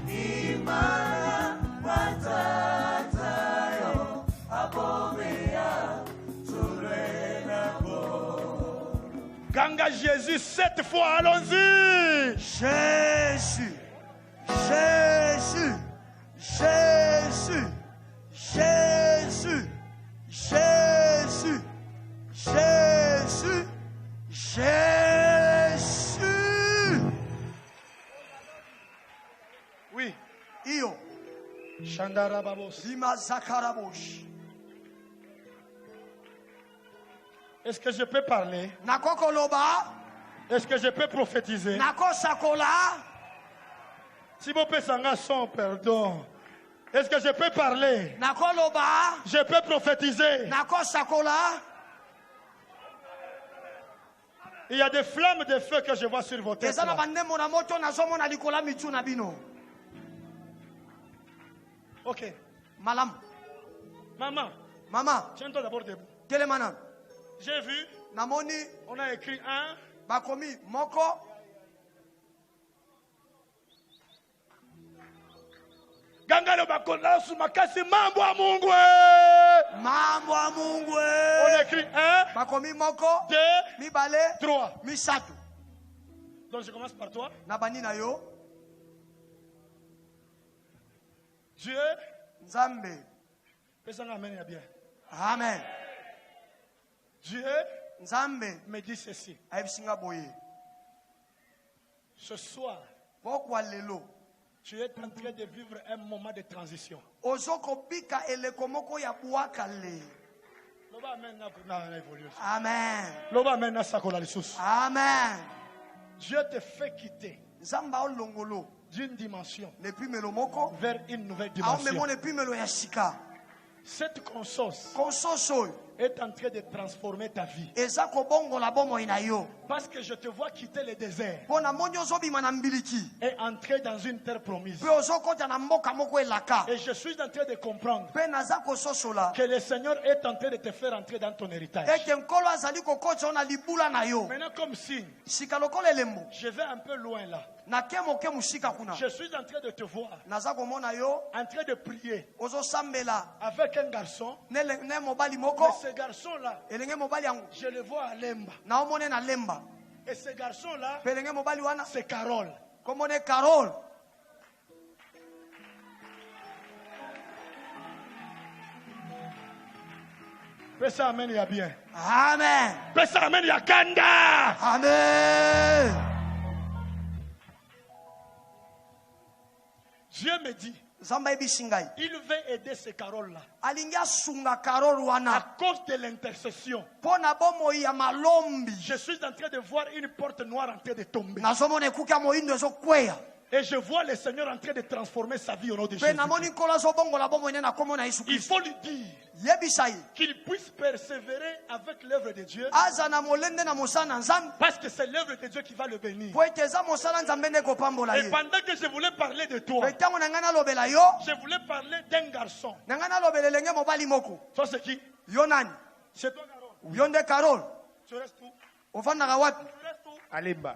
imana atata yo abobea chule nabo. Ganga Jésus 7 fois, allons-y. Jésus. Jésus, Jésus, Jésus, Jésus, Jésus, Jésus. Oui. Io. Shandarababos. Lima Zakarabosh. Est-ce que je peux parler? Nakokoloba. Est-ce que je peux prophétiser? Nakosakola. Si vous pouvez s'en son pardon. Est-ce que je peux parler? Nakoloba. Je peux prophétiser. Nakosakola. Il y a des flammes de feu que je vois sur vos têtes. Ok. Malam. Maman. Maman. Tiens-toi d'abord debout. Télémanam. J'ai vu. Namoni. On a écrit un. Bakomi. Moko. Gangalo bakola sumakasi mambo a Mungu. Mambo a Mungu. On écrit un. Bakomi moko. Deux. Mibale. Trois. Misatu. Donc je commence par toi. Nabani na yo. Dieu. Nzambe. Personne amène bien. Amen. Dieu. Nzambe. Me dit ceci. Aibsinga boye. Ce soir. Pourquoi lelo? Tu es en train de vivre un moment de transition. Amen. Amen. Dieu te fait quitter d'une dimension vers une nouvelle dimension. Cette conscience est en train de transformer ta vie. Parce que je te vois quitter le désert et entrer dans une terre promise. Et je suis en train de comprendre que le Seigneur est en train de te faire entrer dans ton héritage. Maintenant, comme signe, je vais un peu loin là. Je suis en train de te voir en train de prier avec un garçon. Mais ce garçon-là, je le vois à Lemba. Et ce garçon-là, c'est Carole. Pesa amen, il y a bien. Amen. Pesa amen, il y a Kanda. Amen. Dieu me dit, il veut aider ces Caroles-là. À cause de l'intercession. Je suis en train de voir une porte noire en train de tomber. Et je vois le Seigneur en train de transformer sa vie au nom de Jésus. Il faut lui dire qu'il puisse persévérer avec l'œuvre de Dieu. Parce que c'est l'œuvre de Dieu qui va le bénir. Et pendant que je voulais parler de toi, je voulais parler d'un garçon. Ça c'est qui? C'est toi, Carole. Tu restes où? Allez bas.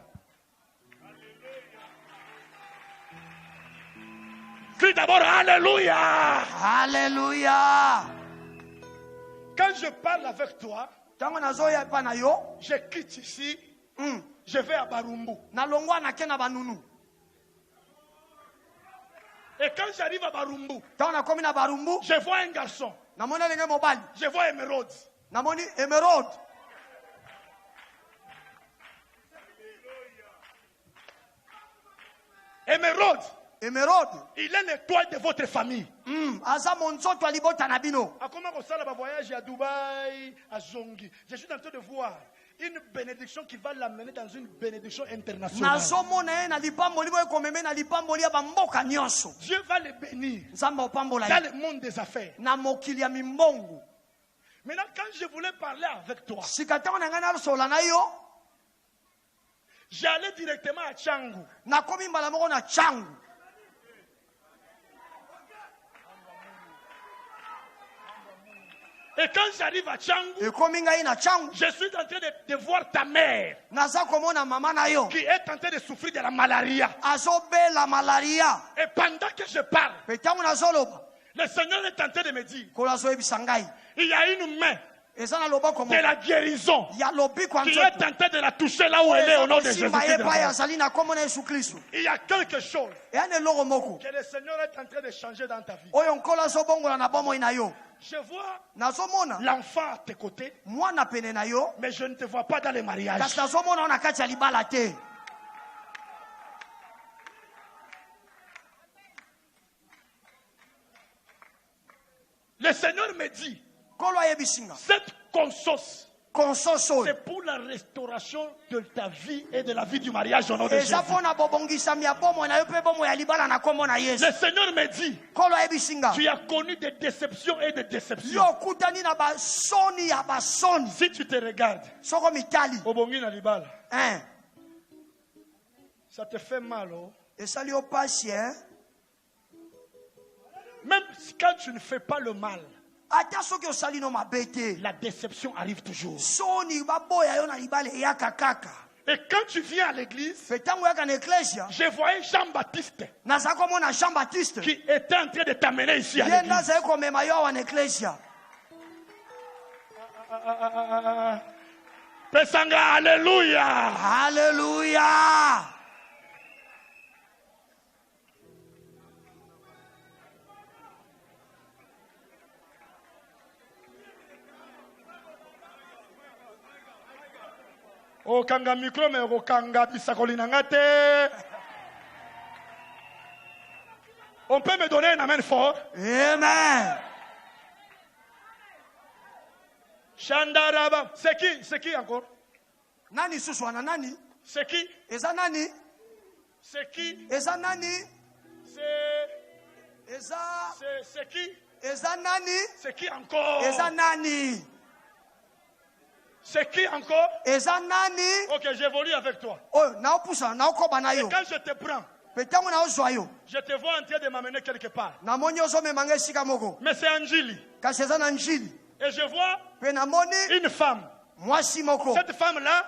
Crie d'abord Alléluia. Alléluia. Quand je parle avec toi, je quitte ici, je vais à Barumbu. Et quand j'arrive à Barumbu, je vois un garçon. Je vois Émeraude. Émeraude, il est l'étoile de votre famille. À comment on sait le voyage à Dubaï, à Zongi? Je suis en train de voir une bénédiction qui va l'amener dans une bénédiction internationale. Dieu va le bénir dans le monde des affaires. Maintenant, quand je voulais parler avec toi, j'allais directement à Tchangou. Et quand j'arrive à Tchangou, je suis en train de voir ta mère qui est en train de souffrir de la malaria. Et pendant que je parle, le Seigneur est en train de me dire, il y a une main de la guérison qui est en train de la toucher là où elle est au nom de Jésus. Il y a quelque chose que le Seigneur est en train de changer dans ta vie. Je vois l'enfant à tes côtés, mais je ne te vois pas dans les mariages. Le Seigneur me dit, cette conscience, c'est pour la restauration de ta vie et de la vie du mariage au nom de Jésus. Le Seigneur me dit, tu as connu des déceptions et des déceptions. Si tu te regardes, ça te fait mal. Oh? Même quand tu ne fais pas le mal, la déception arrive toujours. Et quand tu viens à l'église, je voyais Jean-Baptiste qui était en train de t'amener ici à l'église. Pesanga, alléluia. Alléluia. O kanga micro mais o kanga bisakoli nangate. On peut me donner un amen fort? Amen. Shandaraba. C'est qui encore? Nani suswana nani? C'est qui? Eza nani? C'est qui? Eza nani? C'est qui? Eza nani? C'est qui encore? Eza nani? C'est qui encore? Eza nani? Ok, j'évolue avec toi. Oh, naopusa, naokoba na yo. Et quand je te prends, je te vois en train de m'amener quelque part. Mais c'est Angili. Et je vois une femme. Cette femme-là,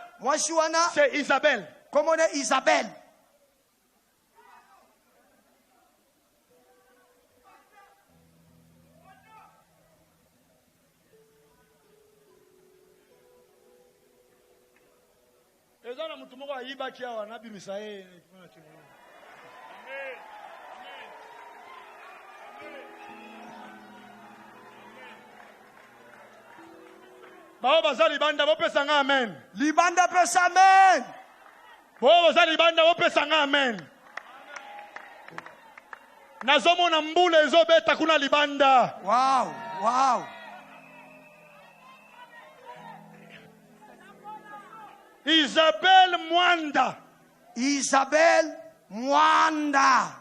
c'est Isabelle. Comment est Isabelle? Amen. Libanda pesa amen. Amen. Nazomona mbula ezobeta kuna libanda. Wow, wow. Isabelle Mwanda. Isabelle Mwanda.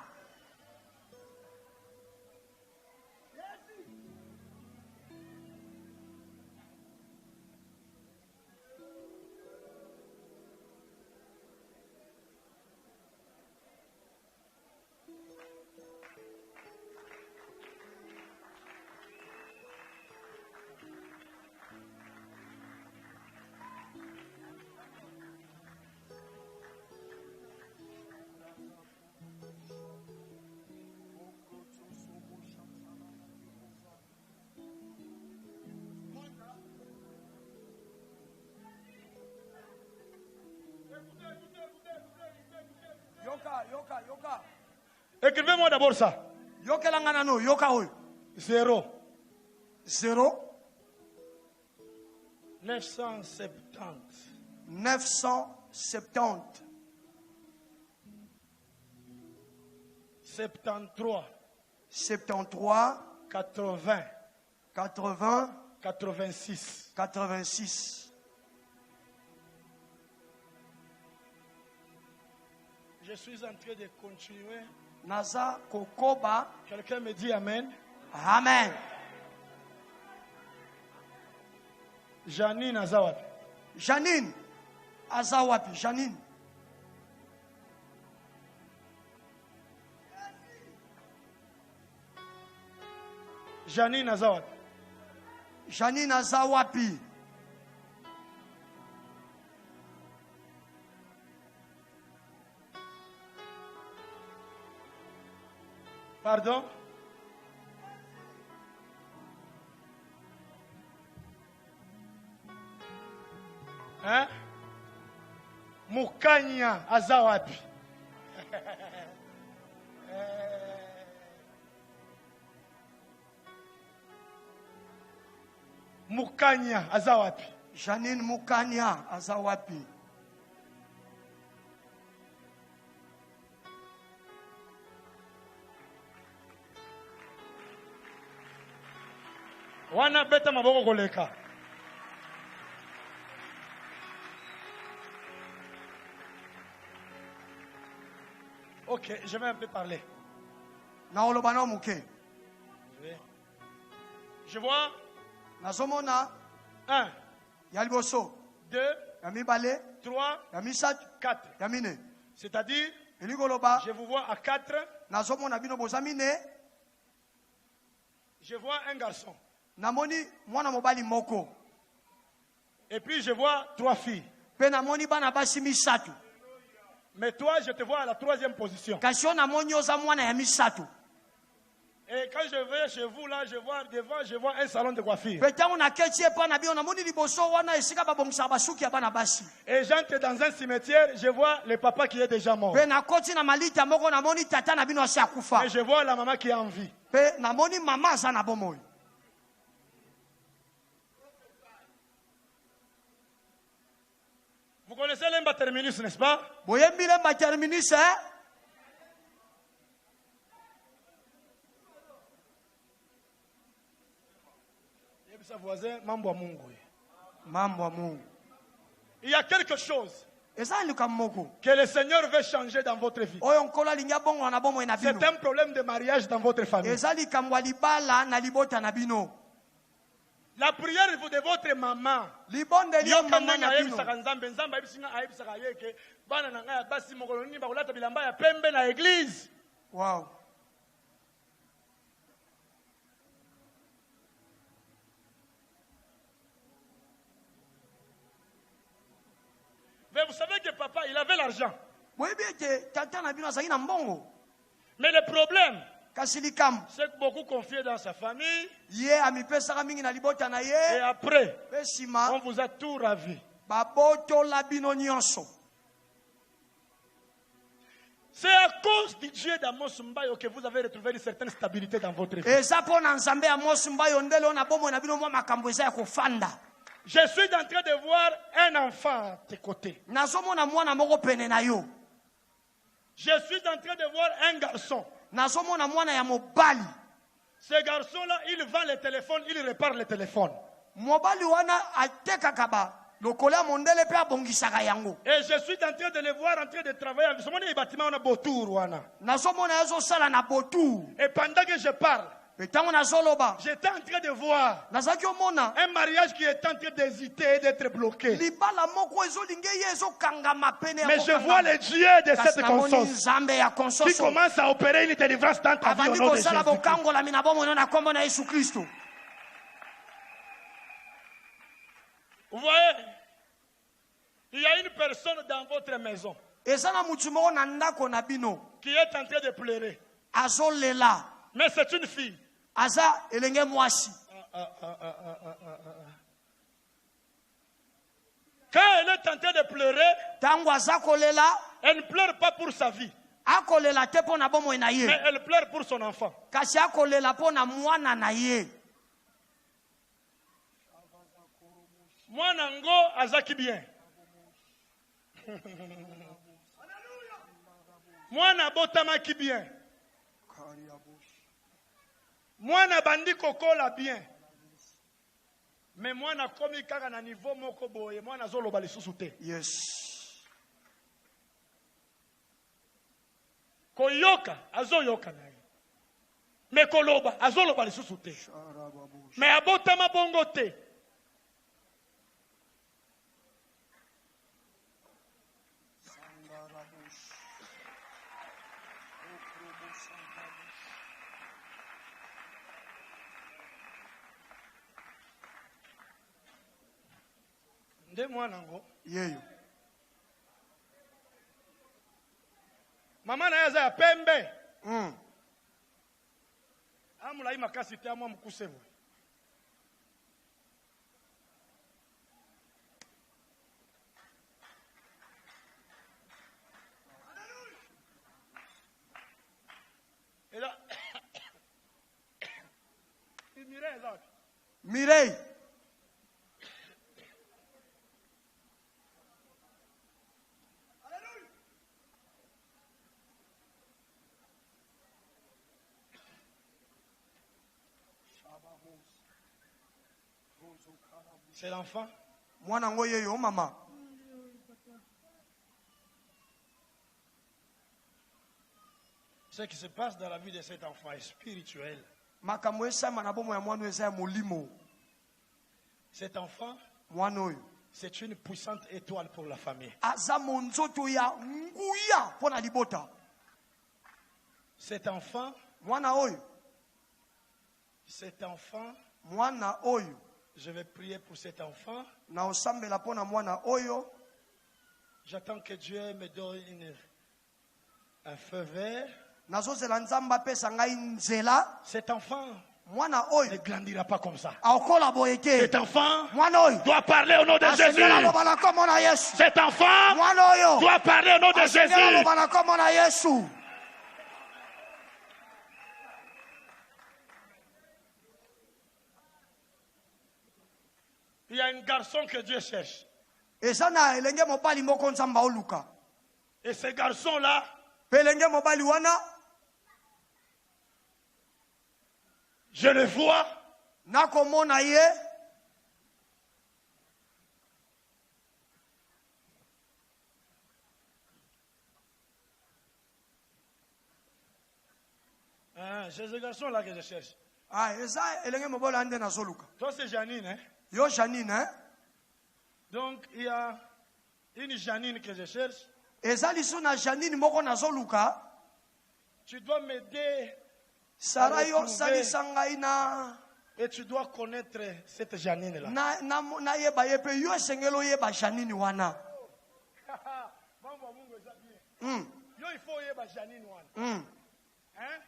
Yoka. Écrivez-moi d'abord ça. Yoka langana no, yoka oi. 0. 970. 73. 80. 86. Je suis en train de continuer. Naza kokoba. Quelqu'un me dit Amen. Amen. Janine Azawapi. Janine Azawapi. Janine. Janine Azawapi. Janine Azawapi. Pardon? Hein? Mukanya Azawapi. Mukanya Azawapi. Janine Mukanya Azawapi. Wana beta maboko koleka. Ok, je vais un peu parler. Je vois. Nazomona. 1. Yalboso. 2. Yami bale. 3. Yami sat. 4. Yamine. C'est-à-dire, je vous vois à 4. Nazomona bino bozamine. Je vois un garçon. Namoni mwana mobali moko. Et puis je vois 3 filles. Pe namoni bana basi misatu. Mais toi, je te vois à la 3e position. Kasho namoni oza mwana ya misatu. Et quand je vais chez vous là, je vois devant, je vois un salon de coiffure. Et j'entre dans un cimetière, je vois le papa qui est déjà mort. Et je vois la maman qui est en vie. Vous connaissez l'emba terminus, n'est-ce pas? Voisin, il y a quelque chose que le Seigneur veut changer dans votre vie. C'est un problème de mariage dans votre famille. La prière de votre maman. Wow. Mais vous savez que papa, il avait l'argent. Mais le problème, c'est que beaucoup confiaient dans sa famille. Et après, on vous a tout ravi. C'est à cause du Dieu d'Amos Mbayo que vous avez retrouvé une certaine stabilité dans votre vie. Je suis en train de voir un enfant à tes côtés. Je suis en train de voir un garçon. Ce garçon-là, il vend les téléphones, il répare les téléphones. Et je suis en train de les voir en train de travailler. Et pendant que je parle, j'étais en train de voir un mariage qui est en train d'hésiter et d'être bloqué. Mais je vois le Dieu de cette conscience qui commence à opérer une délivrance dans ta vie au nom de Jésus. Vous voyez, il y a une personne dans votre maison qui est en train de pleurer. Mais c'est une fille. Quand elle est en train de pleurer, elle ne pleure pas pour sa vie. Mais elle pleure pour son enfant. Moi, Nango, azaki bien. Moi, nabotamaki bien. Moi, na bandi kokola bien. Mais moi, na komi kaka na niveau moko boye. Moi, na zolo bali susute. Yes. Koyoka, azo yoka na ye. Mais koloba, azo lo bali susute. Mais abotama bongo te. Nde mwana ngo Yeyo. Mama na yaza ya pembe. Amula ima kasi te amwa mkusevu. Mireille. C'est l'enfant. Mwana ngo yeyo mama. Ce qui se passe dans la vie de cet enfant est spirituel. Cet enfant, c'est une puissante étoile pour la famille. Cet enfant, je vais prier pour cet enfant. J'attends que Dieu me donne un feu vert. Cet enfant ne grandira pas comme ça. Cet enfant doit parler au nom de Jésus. Cet enfant doit parler au nom de Jésus. Il y a un garçon que Dieu cherche. Et ce garçon-là, je le vois. C'est ce garçon-là que je cherche. Toi, c'est Janine, hein? Yo Janine, hein? Donc, il y a une Janine que je cherche. Tu dois m'aider. Et tu dois connaître cette Janine-là. Il faut Janine wana. Hein?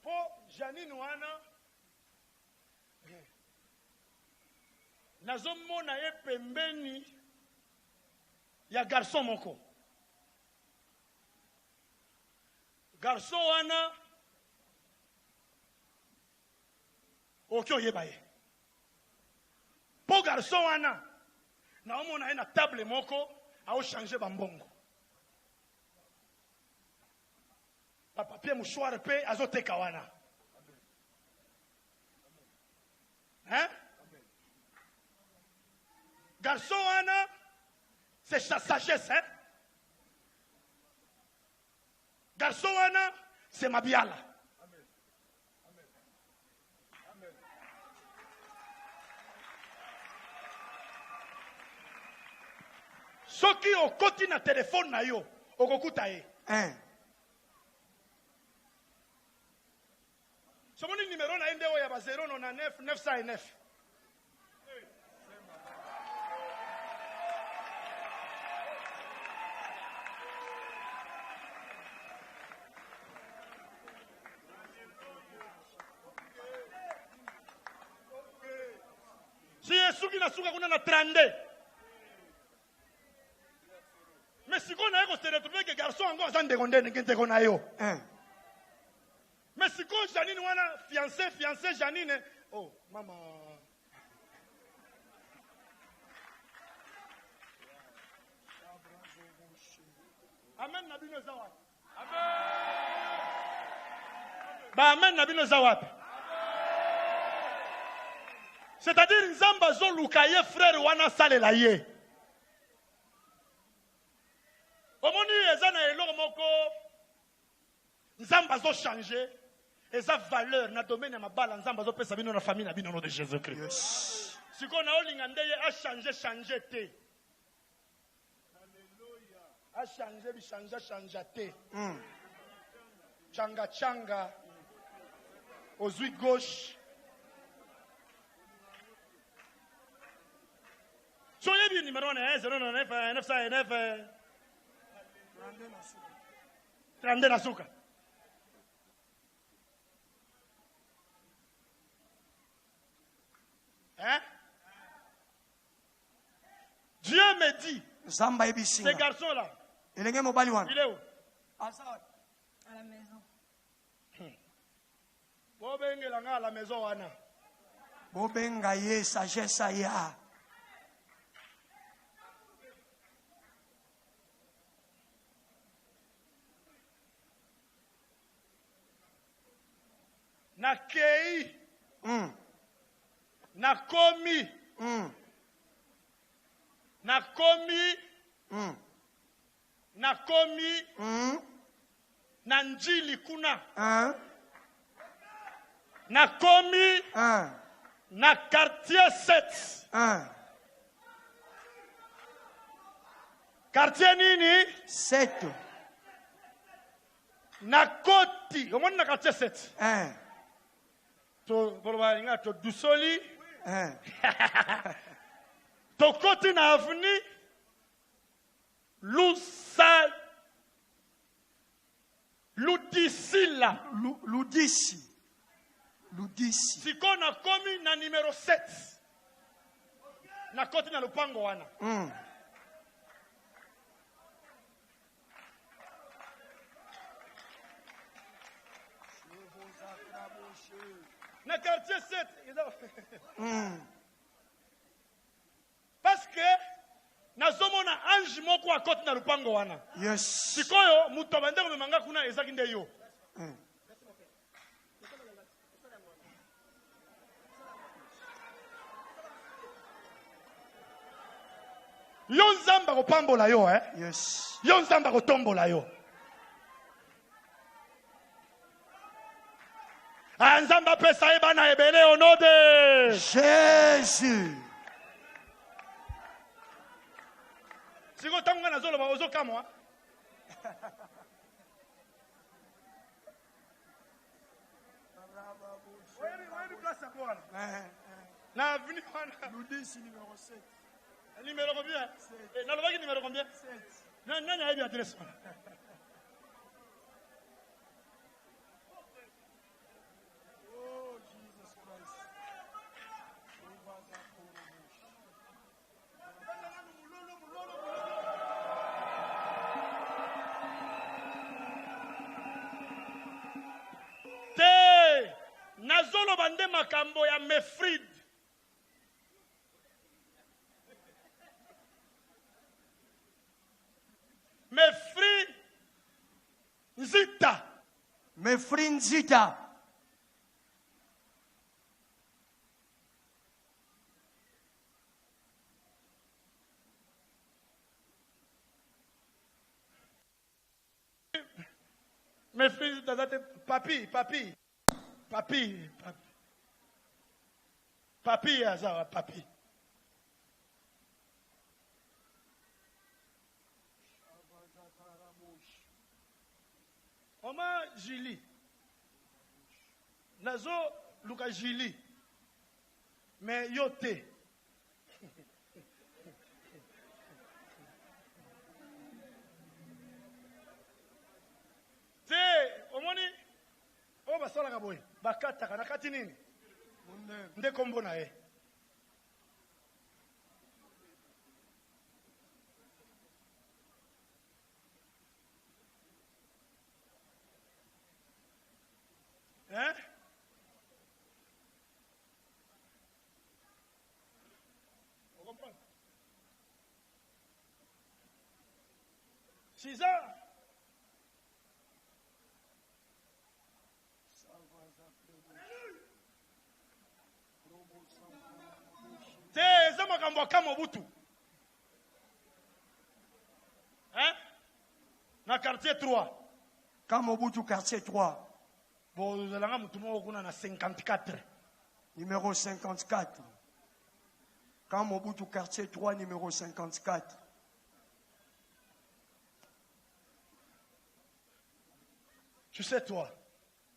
Pour Janine wana. Nazomona ye pembeni ya garçon moko. Garçon wana okyo yeba ye. Po garçon wana naomona ye na table moko ao changer bambongo. Papier mouchoir pe azoteka wana. Hein? Garçon, Anna, c'est sa sagesse. Hein? Garçon, Anna, c'est ma biala. Ceux qui ont continué à téléphone, ils ont écouté. C'est mon numéro, il y a 099 909. Si Yesu qui n'a souka kuna na 32. Mais si on a se retrouver que garçon encore sans dégonner n'importe quoi na yo. Mais si quand Janine wana fiancé Janine, oh maman. Amen nabino zawat. Amen. Ba amen nabino zawat. C'est-à-dire nzamba zo lukaye frère wana salela ye. Omoni ezana eloko moko nzamba zo changer. Eza valeur na domaine ya mabala nzamba zo pesa bino na famille na bino no de Jésus-Christ. Yes. Siko na olinga ndeye a changer te. A changer bi changer te. Changa ozui gauche. Soyez bien numéro 1 099 909 32 na suka. Hein? Dieu me dit, ces garçons-là, il est où? À la maison. À la maison, Anna. Bobenga ye sagesse ya. Nakei. Nakomi. Nanjili kuna. Nakomi. Na quartier 7. Quartier nini? 7. Nakoti. Comment na quartier 7? To Dusoli. Tokoti na avenue Ludisi. Siko na komi na numéro 7. Na koti na lupango wana. Na quartier 7. Parce que nazomona ange moko akoti na lupango wana. Yes. Sikoyo muto bandeko memanga kuna ezaki nde yo. Yo nzamba ko pambola yo Yes. Yo nzamba ko tombola yo. Nzamba pesa eba na ebele au nom de Jésus. Siko tango na zolo ba ozo kamwa. Oui, place à quoi? Na avenue Ludisi numéro 7. Numéro combien? Na lobaki numéro combien? 7. Nani a eu adresse? Nazolo bande makambo ya Mefrid. Mefrid Nzita. Mefrid Nzita. Mes fils, papi, Azawa, papi. Maman Julie. Nazo Luka Julie. Mais yote. Te, omoni, o basala kaboy, bakata kana kati nini? Nde kombo na e. Hein? On comprend? C'est ça. C'est ça Mobutu. Hein? Dans quartier 3. Kamobutu quartier 3. Bon, nous allons à 54. Numéro 54. Kamobutu quartier 3, numéro 54. Tu sais toi,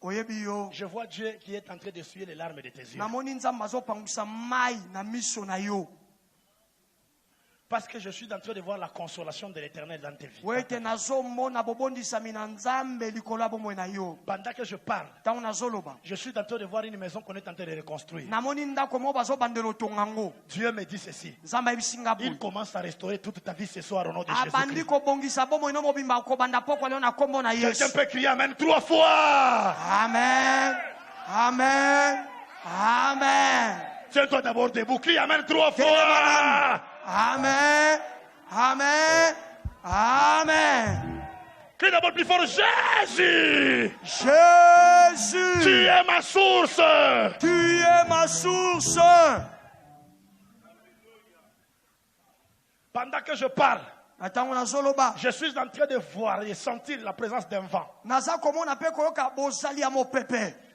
je vois Dieu qui est en train d'essuyer les larmes de tes yeux. Parce que je suis en train de voir la consolation de l'Éternel dans tes vies. Pendant que je parle, je suis en train de voir une maison qu'on est en train de reconstruire. Dieu me dit ceci. Il commence à restaurer toute ta vie ce soir au nom de Jésus-Christ. Quelqu'un peut crier Amen 3 fois. Amen. Amen. Amen. Tiens-toi d'abord debout. Crie Amen 3 fois. Amen. Amen. Amen. Crie d'abord plus fort, Jésus. Jésus. Tu es ma source. Tu es ma source. Pendant que je parle, je suis en train de voir et sentir la présence d'un vent.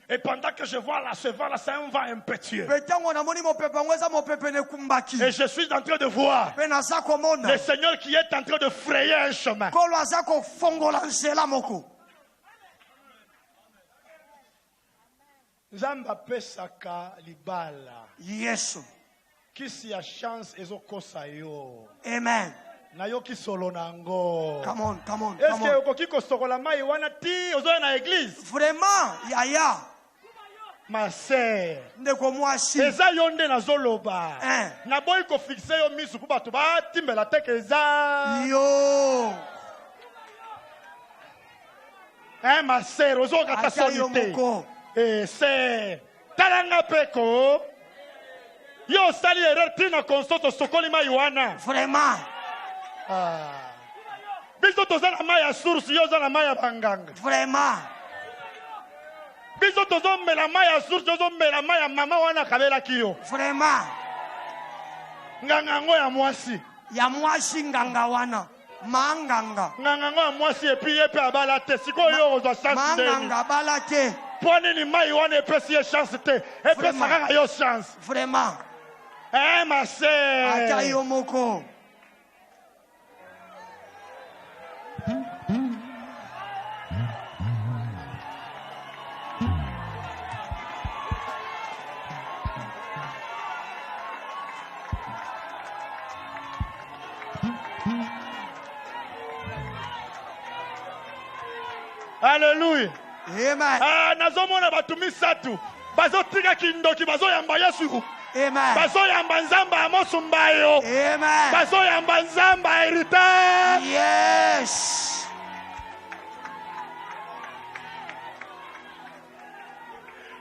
Et pendant que je vois là, ce vent là, c'est un vent impétueux. Et je suis en train de voir le Seigneur qui est en train de frayer un chemin. Zamba pesaka libala. Yes. Qui si a chance ezokosa yo. Amen. Na yo ki solo nango. Come on, come on. Est-ce que okoki kosokola mai wana ti ozo na église? Vraiment, yaya. Ma sœur, eza yonde na zoloba. Na boy ko fixer yo misu ku bato ba timbela tekeza. Yo. Ma sœur, ozo kata solite. C'est talanga peko. Yo sali erreur tina konsoto sokoli mai wana. Vraiment. Biso tozana mai ya source yo zana mai ya banganga. Vraiment. Biso tozo mela mai ya source tozo mela mai ya mama wana kabela kiyo. Vraiment. Nganga ngo ya mwasi. Ya mwasi nganga wana. Manganga. Nganga ngo ya mwasi epi yepe abala te sikoyo ozo chance de. Manganga bala te. Poni ni mai wana epesi chance te. Epesi kaka yo chance. Vraiment. Ma sœur. Atayo moko. Alléluia. Amen. Nazomona batu misatu. Bazotika kindoki bazoyamba Yesu. Amen. Bazoyamba nzamba amosumba yo. Amen. Bazoyamba nzamba héritage. Yes.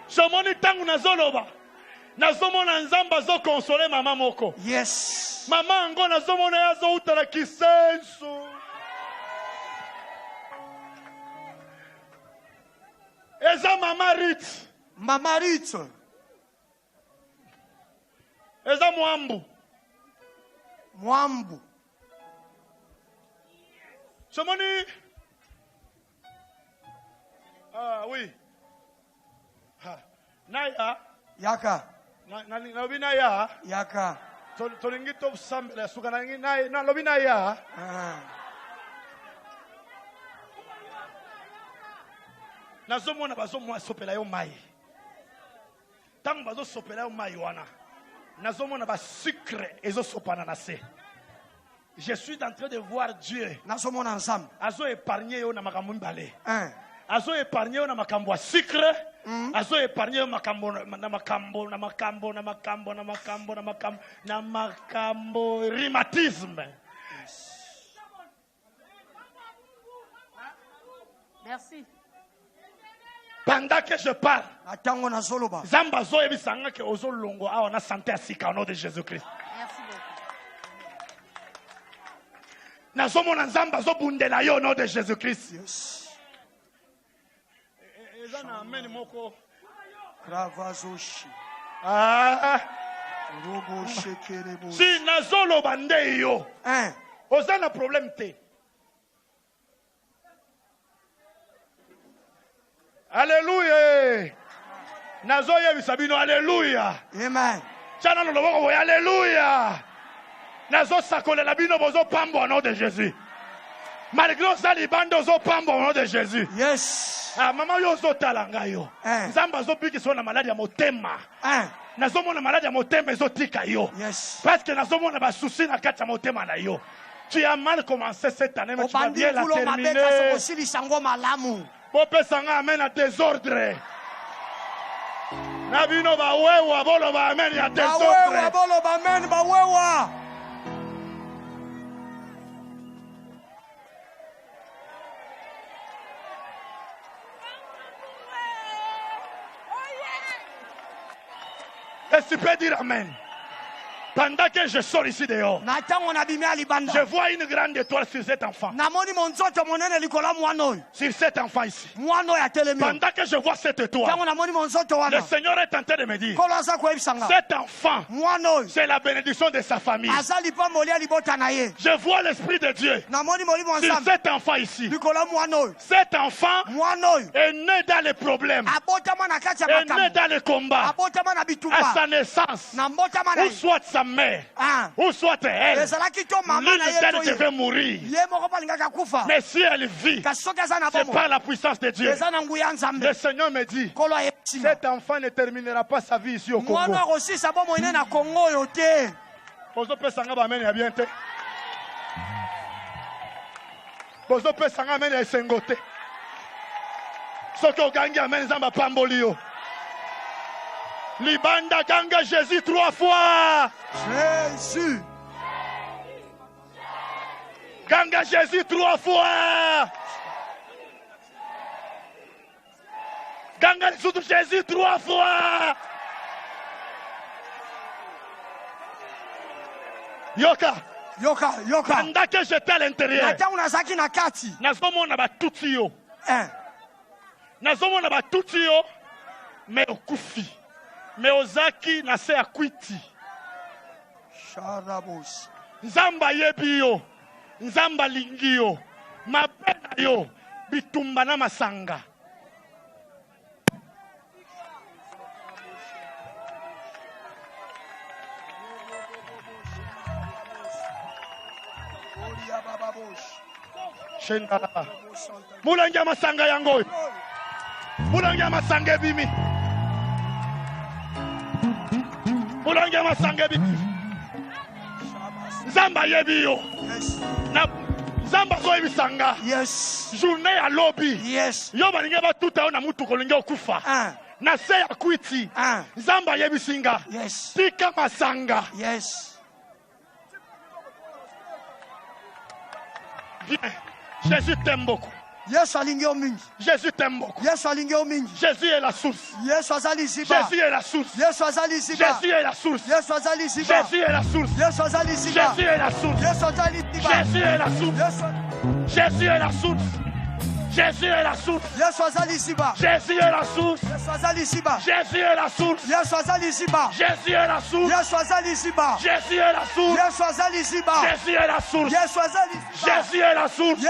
Somoni tangu nazoloba. Nazomona nzamba zo consoler mama moko. Yes. Mama ngo nazomona yazo utala kisenso. Eza mama Rit. Mama Rit. Eza Mwambu. Mwambu. Somoni Ah oui. Naya. Yaka. Lobi naya. Yaka. Tolingi top sambela suka naya. Na lobi naya. Nazomona bazomwa sopela yo mai. Tango bazo sopela yo mai wana. Nazomona ba sucre ezo sopana na se. Je suis en train de voir Dieu. Nazomona ensemble. Azo épargner yo na makambo mbale. Azo épargner yo na makambo sucre. Azo épargner yo na makambo rhumatisme. Merci. Pendant que je parle, Zamba zo ebisanga ke ozo longo a on a santé à sika au nom de Jésus-Christ. Merci beaucoup. Nazomona nzamba zo bundela yo au nom de Jésus-Christ. Yes. Ezana amen moko. Kravazoshi. Robo shekerebo. Si nazolo bande yo. Ozana problème te. Alléluia. Nazoye bisabino alléluia. Amen. Chana no loboko alléluia. Nazo sakole la bino bozo pambo au nom de Jésus. Malgré ça libando zo pambo au nom de Jésus. Yes. Ah maman yo zo talanga yo. Nzamba zo biki so na maladie ya motema. Nazo mona maladie ya motema zo tika yo. Yes. Parce que nazo mona ba souci na kati ya motema na yo. Tu as mal commencé cette année mais tu vas bien la terminer. Popesanga amen à désordre. Nabino ba wewa bolo ba amen ya désordre. Ba wewa bolo ba amen ba wewa. Est-ce que tu peux dire amen? Pendant que je sors ici dehors, je vois une grande étoile sur cet enfant. Sur cet enfant ici. Pendant que je vois cette étoile, le Seigneur est en train de me dire, cet enfant, c'est la bénédiction de sa famille. Je vois l'Esprit de Dieu sur cet enfant ici. Cet enfant est né dans les problèmes, est né dans les combats, à sa naissance, ou soit sa mère, ou soit elle, l'une d'elles devait mourir. Mais si elle vit, c'est par la puissance de Dieu. Le Seigneur me dit, cet enfant ne terminera pas sa vie ici au Congo. Bozo pesanga ba mene ya bien te. Bozo pesanga mene ya sengote. Soko gangi amene zamba pamboli yo. Libanda ganga Jésus 3 fois. Jésus. Ganga Jésus 3 fois. Ganga Jésus 3 fois. Yoka. Pendant que j'étais à l'intérieur, nazomona ba tuti yo. Nazomona ba tuti yo, mais okufi. Mais ozaki na se akwiti. Sharabos. Nzamba yebi yo. Nzamba lingi yo. Mapena yo. Bitumba na masanga. Shendala. Mulanga masanga yango. Mulanga masanga bimi. Mulanga masanga bimi. Nzamba yebi yo. Yes. Na Nzamba zo ebisanga. Yes. Journée à lobby. Yes. Yo balinga ba tuta na mutu kolinga okufa. Na se ya kwiti. Nzamba yebisinga. Yes. Tika masanga. Yes. Bien. Jésus t'aime beaucoup. Yes, alingio mingi. Jésus t'aime beaucoup. Yes, alingio mingi. Jésus est la source. Yes, azali ziba. Jésus est la source. Yes, azali ziba. Jésus est la source. Yes, azali ziba. Jésus est la source. Yes, azali ziba. Jésus est la source. Yes, azali ziba. Jésus est la source. Yes. Jésus est la source. Jésus est la source. Jésus est la source. Jésus est la source. Jésus est la source. Jésus est la source. Jésus est la source. Jésus est la source.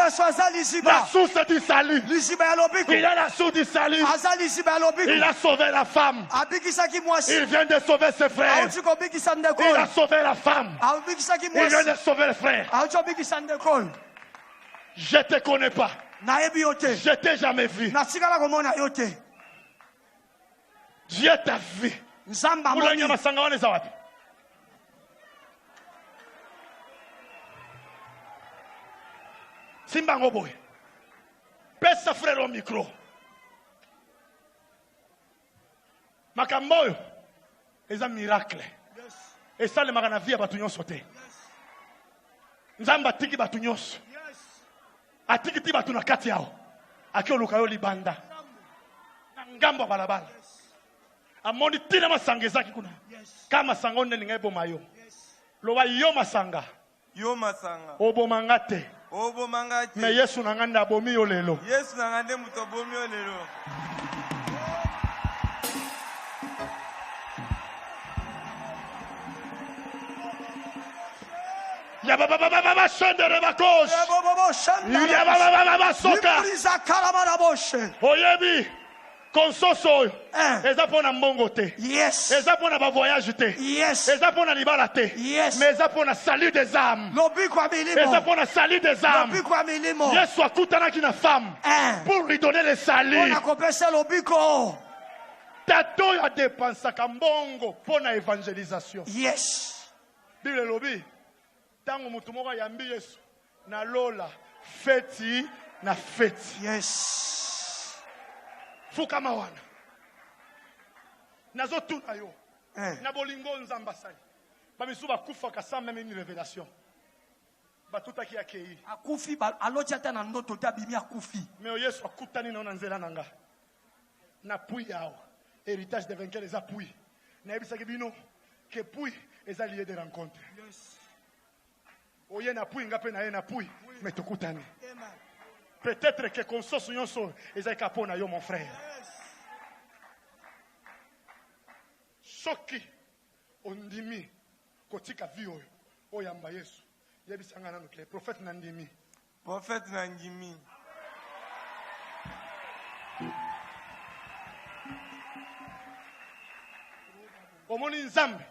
La source du salut. Il est la source du salut. Il a sauvé la femme. Il vient de sauver ses frères. Il a sauvé la femme. Il vient de sauver le frère. Je ne te connais pas. Je ne t'ai jamais vu. Dieu t'a vu. Simba Ngoboy. Pesa frère au micro. Makamboyo. C'est un miracle. Et ça, le magana vie à Batunion sauté. Nzamba tiki Batunios. Atiki ti Batuna Katiao. Akio Lukayo Libanda. Ngambo balabala. Amoni tina masangeza kikuna. Kama sangonde ningebo mayo. Lowa yo masanga. Yo masanga. Obo mangate. Obo mangate. Me Yesu nanganda abomi yo lelo. Yesu nangande muto abomi yo lelo. Ya baba baba shendere bakos. Ya baba baba soka. Oyebi. Konsoso. Eza pona mbongo te. Yes. Eza pona ba voyage te. Yes. Eza pona libala te. Yes. Mais eza pona salut des âmes. Eza pona salut des âmes. Yesu akutana ki na femme pour lui donner le salut. Tato a dépensé kambongo pona évangélisation. Yes. Bible lobi. Tango mutu moko yambi Yesu na lola feti na feti. Yes. Fukama wana. Nazo tuna yo. Na bolingo nzamba sali. Ba misu ba kufa ka sans même une révélation. Ba tuta ki akei. Akufi ba alocha ta na ndoto ta bimi akufi. Mais Yesu akutani na nzela nanga. Na pui yao. Héritage de vainqueur les appuis. Na ebisa ke bino ke pui les alliés de rencontre. Yes. Oye na pui ngape na ye na pui mais tokutani. Peut-être que konsoso nyonso ezaka pona yo mon frère. Soki ondimi kotika vi oyo oyamba Yesu. Yebisanga na le prophète nandimi. Prophète nandimi. Omoni nzambe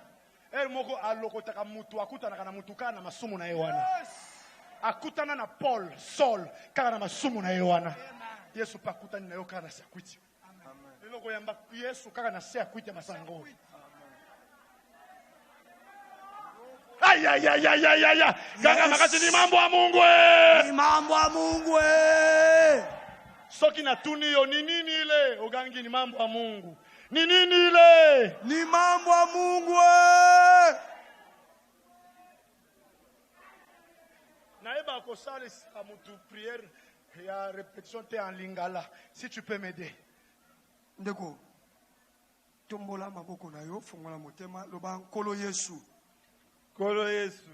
moko alokotaka mutu akutana kana mutukana na masumu na Yohana. Akutana na Paul, Saul kana na masumu na Yohana. Yesu pa kutani na yo kana sakwiti. Amen. Lelo yamba Yesu kana na se akwiti masango. Ay ay ay ay ay ay. Kaka makati ni mambo ya Mungu Ni mambo ya Mungu Soki na tuni yo ni nini ile ogangi ni mambo ya Mungu. Ni nini ile? Ni mambo ya Mungu Naeba kosala sa mutu prière ya répétition te en lingala. Si tu peux m'aider. Ndeko. Tombola maboko na yo fungola motema loba nkolo Yesu. Kolo Yesu.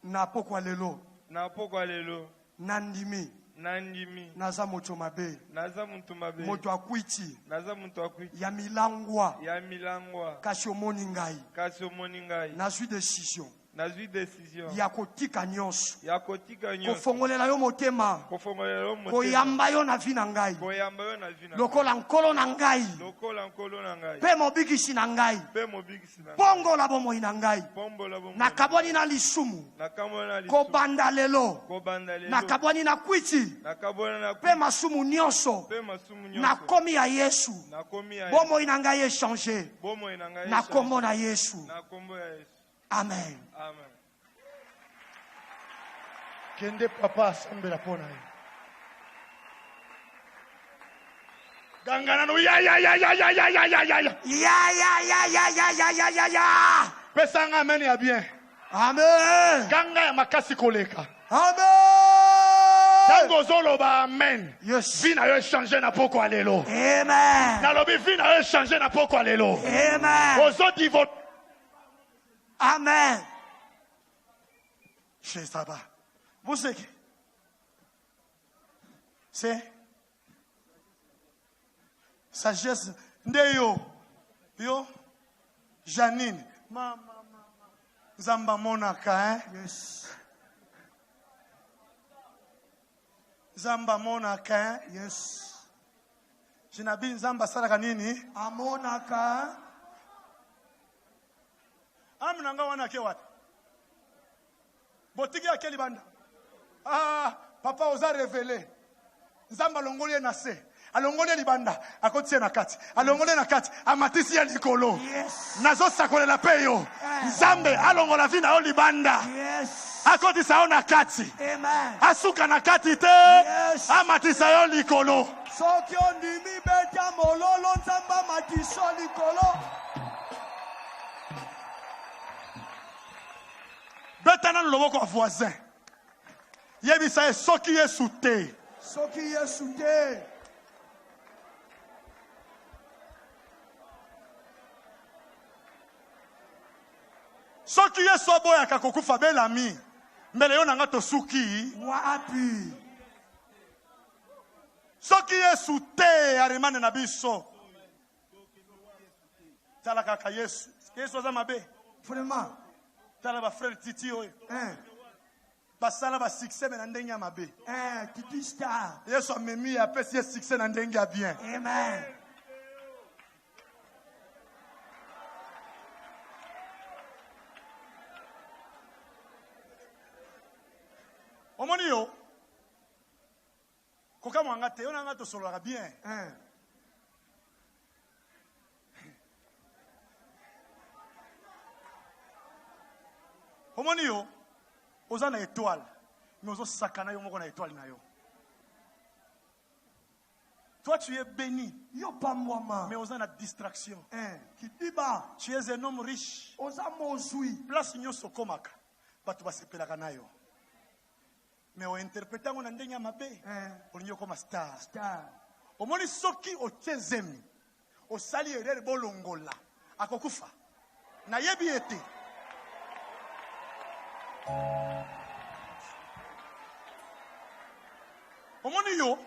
Na pokwa lelo. Na pokwa lelo. Nandimi. Nandimi. Naza moto mabe. Naza muntu mabe. Moto akwiti. Naza muntu akwiti. Ya milangwa. Ya milangwa. Kasi omoni ngai. Kasi omoni ngai. Nazwi décision. Nazwi décision. Ya kotika nyonso. Ya kotika nyonso. Kofongolela yo motema. Kofongolela yo motema. Koyamba yo na vi na ngai. Koyamba yo na vi na ngai. Lokola nkolo na ngai. Lokola nkolo na ngai. Pe mobikisi na ngai. Pe mobikisi na ngai. Bongola bomoi na ngai. Bongola bomoi. Nakabwani na lisumu. Nakabwani na lisumu. Kobanda lelo. Kobanda lelo. Nakabwani na kwiti. Nakabwani na kwiti. Pe masumu nyonso. Pe masumu nyonso. Nakomi ya Yesu. Nakomi ya Yesu. Bomoi na ngai échanger. Bomoi na ngai. Nakombo na Yesu. Nakombo ya Yesu. Amen. Amen. Kende papa asambela pona ye. Gangana no ya ya ya ya ya ya ya ya ya. Ya ya ya ya ya ya ya ya ya. Pesanga amen ya bien. Amen. Ganga ya makasi koleka. Amen. Tango zolo ba amen. Yes. Vina yo changer na poko alelo. Amen. Na lobi vina yo changer na poko alelo. Amen. Ozo divo. Amen. Chez Saba. Vous c'est Sagesse. Ndeyo. Yo. Janine. Zamba monaka, hein? Yes. Zamba monaka, hein? Yes. Jinabi Zamba salaka nini? Amonaka. Amnanga wana ke wat. Botiki ya keli banda. Ah, papa oza révélé. Zamba longoli na se. Alongoli libanda, akotie na kati. Alongoli na kati, amatisi ya likolo. Yes. Nazo sakole la peyo. Zambe alongola vina o libanda. Yes. Akotisa yo na kati. Amen. Asuka na kati te. Yes. Amatisa yo likolo. Soki ondimi beta mololo nzamba matiso likolo. Beta na loboko wa voisin. Yebisa soki yesu te. Soki yesu te. Soki yesu aboya kakokufa belami. Mbele yo nanga tosuki. Wapi. Soki yesu te arimane na biso. Tala kaka yesu. Yesu aza mabe. Vraiment. Tala ba frère Titi oyo. Basala ba succès na ndenge ya mabe. Titi star. Yesu amemi apesi succès na ndenge ya bien. Amen. Omoni yo. Koka mwanga te, on a to solo bien. Omoni yo. Oza na étoile. Mais ozo sakana yo moko na étoile na yo. Toi tu es béni. Yo pas moi. Mais oza na distraction. Kidiba. Tu es un homme riche. Oza mozui. Place nyoso komaka. Batu basepelaka na yo. Mais on interprète on ndenge mabe. Olinyo koma star. Star. Omoni soki ochezemi. Osali erere bolongola. Akokufa. Na yebi ete. Omoni yo.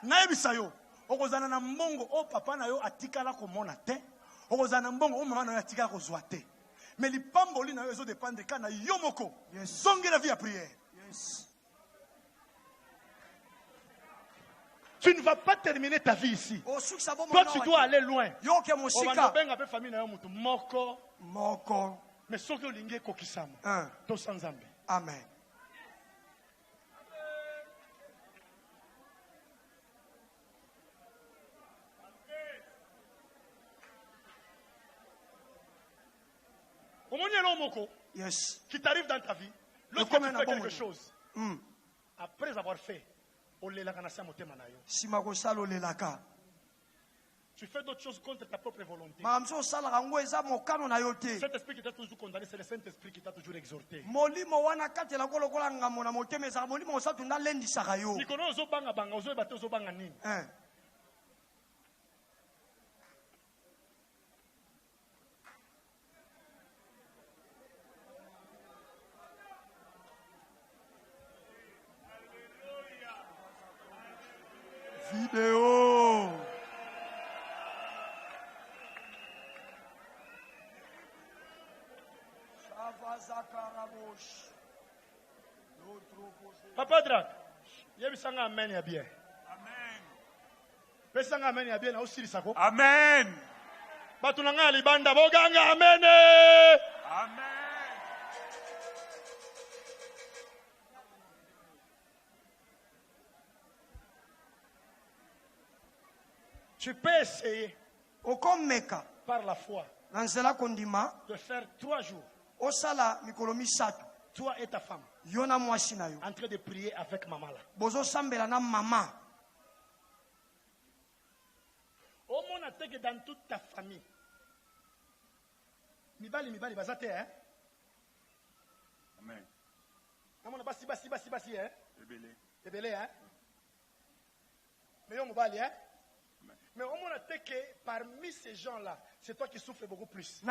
Na yebisa yo. Okozana na mbongo o papa na yo atikala komona te. Okozana mbongo o mama na yo atikala kozwa te. Mais les pamboli na yo dépendre kana yomoko. Songe la vie à prière. Yes. Tu ne vas pas terminer ta vie ici. Toi tu dois aller loin. Yo ke mosika. Benga pe famille na yo mutu moko. Moko. Mais soki olingi kokisama. To sanzambe. Amen. Yes. Qui t'arrive dans ta vie, lorsque tu fais quelque chose, après avoir fait, tu fais d'autres choses contre ta propre volonté. Cet esprit qui t'a toujours condamné, c'est le Saint-Esprit qui t'a toujours exhorté. Vidéo. Papa Drak, il y a un amen ya bien. Amen. Pesanga amen ya bien na osiri sako. Amen. Batunanga libanda boganga amen. Amen. Tu peux essayer par la foi de faire 3 jours. Toi et ta femme en train de prier avec maman là. Au moins que dans toute ta famille. Mibali bazate hein. Amen. Namona basi hein. Ebele hein. Mais yo mobali hein. Mais au moins que parmi ces gens-là, c'est toi qui souffres beaucoup plus.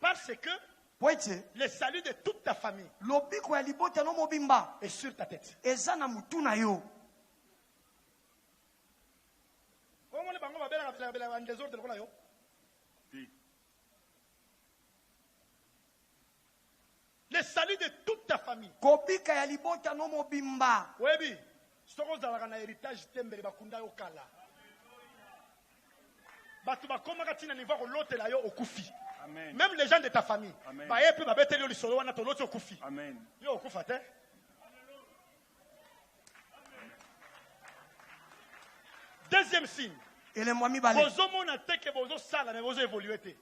Parce que Le salut de toute ta famille est sur ta tête. Le salut de toute ta famille. Oui, héritage tembele bakunda okala. Batu bakoma katina niva l'autre la yo okufi. Même les gens de ta famille. Ba yepi ba beteli yo lisolo wana to l'autre okufi. Amen. Yo okufa te. Deuxième signe. Bozo mona te que bozo sala mais bozo évoluer te.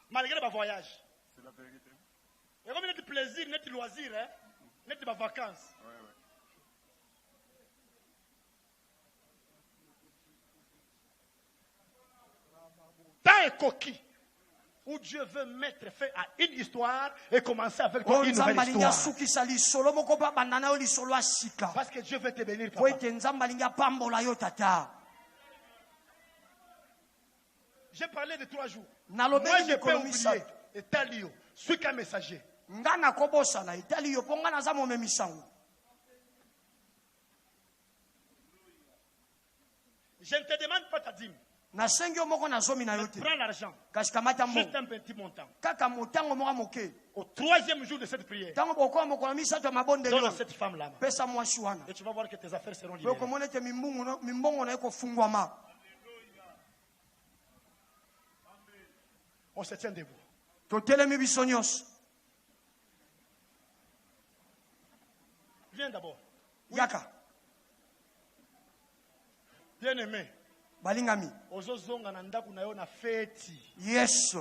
Malgré ba voyage. C'est la vérité. Et comme il y a du plaisir, net loisir, hein, net de vacances. Tant est coquille où Dieu veut mettre fin à une histoire et commencer avec toi une nouvelle histoire. Parce que Dieu veut te bénir, papa. J'ai parlé de 3 jours. Moi, je peux oublier. Et Talio, celui qui a messager. Je ne te demande pas ta dîme. Prends l'argent. Juste un petit montant. Au 3e jour de cette prière, donne à cette femme-là. Et tu vas voir que tes affaires seront libérées. On se tient debout. Viens d'abord. Yaka. Bien aimé. Balingami. Ozozonga na ndaku na yo na feti. Yes.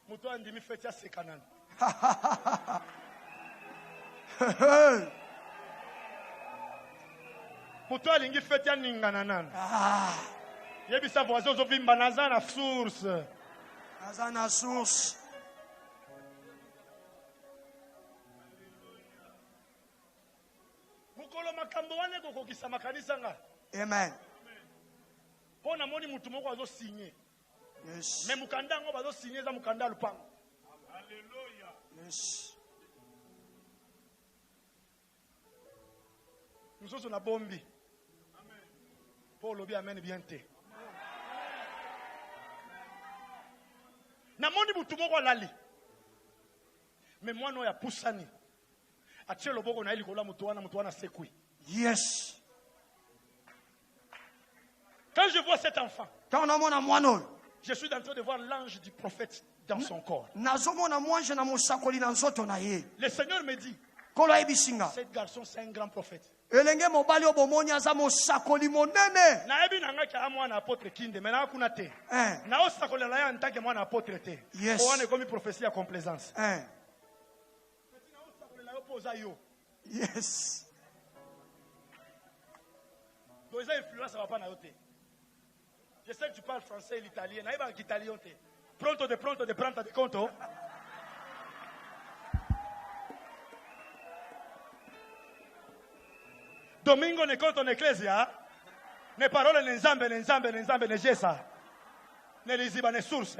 Muto andimi feti ya sekanana. Muto alingi feti ya ninganana. Yebisa voisin ozovimba naza na source. Naza na source. Amen. Pona moni mutu moko azo signer. Yes. Mais mukanda ngo bazo signer za mukanda lupango. Alléluia. Yes. Nous sommes na bombi. Amen. Paul obi amen bien te. Na moni mutu moko lali. Mais moi no ya pusani. Atie loboko na elikola mutu wana sekui. Yes. Quand je vois cet enfant, je suis en train de voir l'ange du prophète dans son corps. Le Seigneur me dit, ce garçon c'est un grand prophète. Yes. Je sais que tu parles français et l'italien. Pronto de pronto de conto. Domingo ne conto ne ecclesia. Ne parole ne nzambe ne jesa. Ne liziba ne source.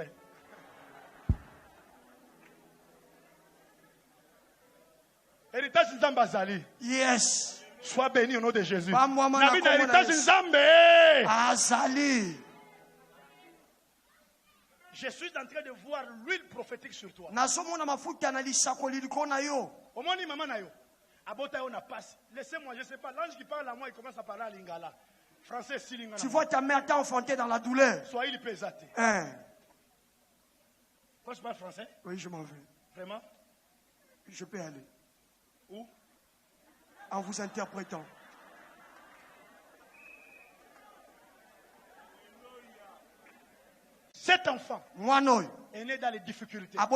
Héritage nzambe azali. Yes. Sois béni au nom de Jésus. Héritage nzambe azali. Je suis en train de voir l'huile prophétique sur toi. Omoni maman na yo. Abota yo na passe. Laissez-moi, je ne sais pas, l'ange qui parle à moi, il commence à parler à lingala. Français si lingala. Tu vois ta mère t'a enfanté dans la douleur. Soyez le pesate. Toi, je parle français? Oui, je m'en vais. Vraiment? Je peux aller. Où? En vous interprétant. Cet enfant est né dans les difficultés. Sa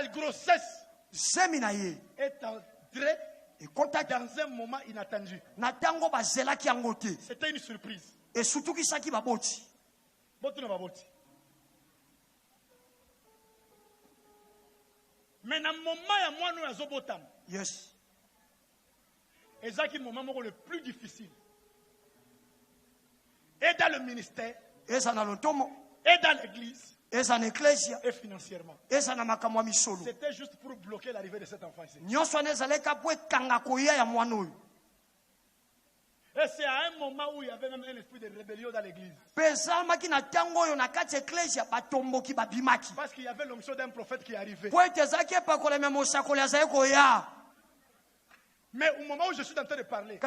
grossesse est entrée dans un moment inattendu. C'était une surprise. Mais dans le moment où yes. c'est le moment le plus difficile. Et dans le ministère, Et dans l'église. Et financièrement. C'était juste pour bloquer l'arrivée de cet enfant ici. Et c'est à un moment où il y avait même un esprit de rébellion dans l'église. Parce qu'il y avait l'onction d'un prophète qui arrivait. Mais au moment où je suis en train de parler,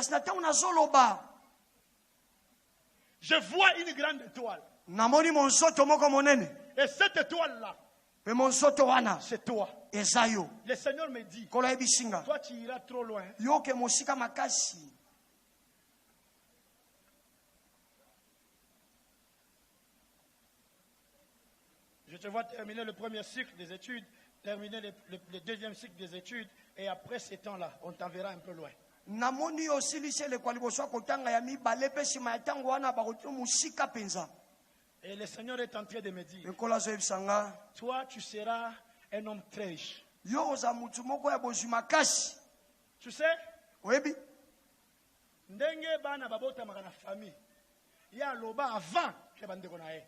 je vois une grande étoile. Et cette étoile-là, c'est toi. Le Seigneur me dit, toi tu iras trop loin. Je te vois terminer le premier cycle des études, terminer le deuxième cycle des études, et après ces temps-là, on t'enverra un peu loin. Et le Seigneur est en train de me dire, toi tu seras un homme très riche. Tu sais, ndenge bana babota makana famille, ya loba avant que bandeko na ye.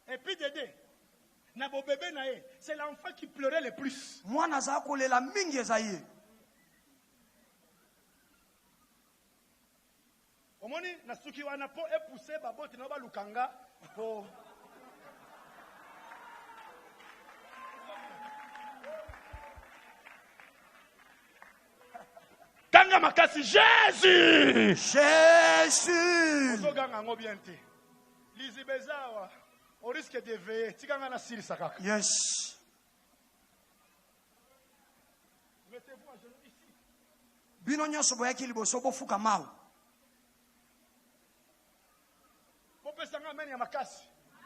Et puis Dédé, c'est l'enfant qui pleurait le plus. Omoni nasuki wana po epoussé baboti na ba lukanga po. Tanga makasi Jésus. Jésus. Ozoganga ngo bien te. Lizibezawa. Au risque de veiller, yes. Mettez-vous à genoux ici.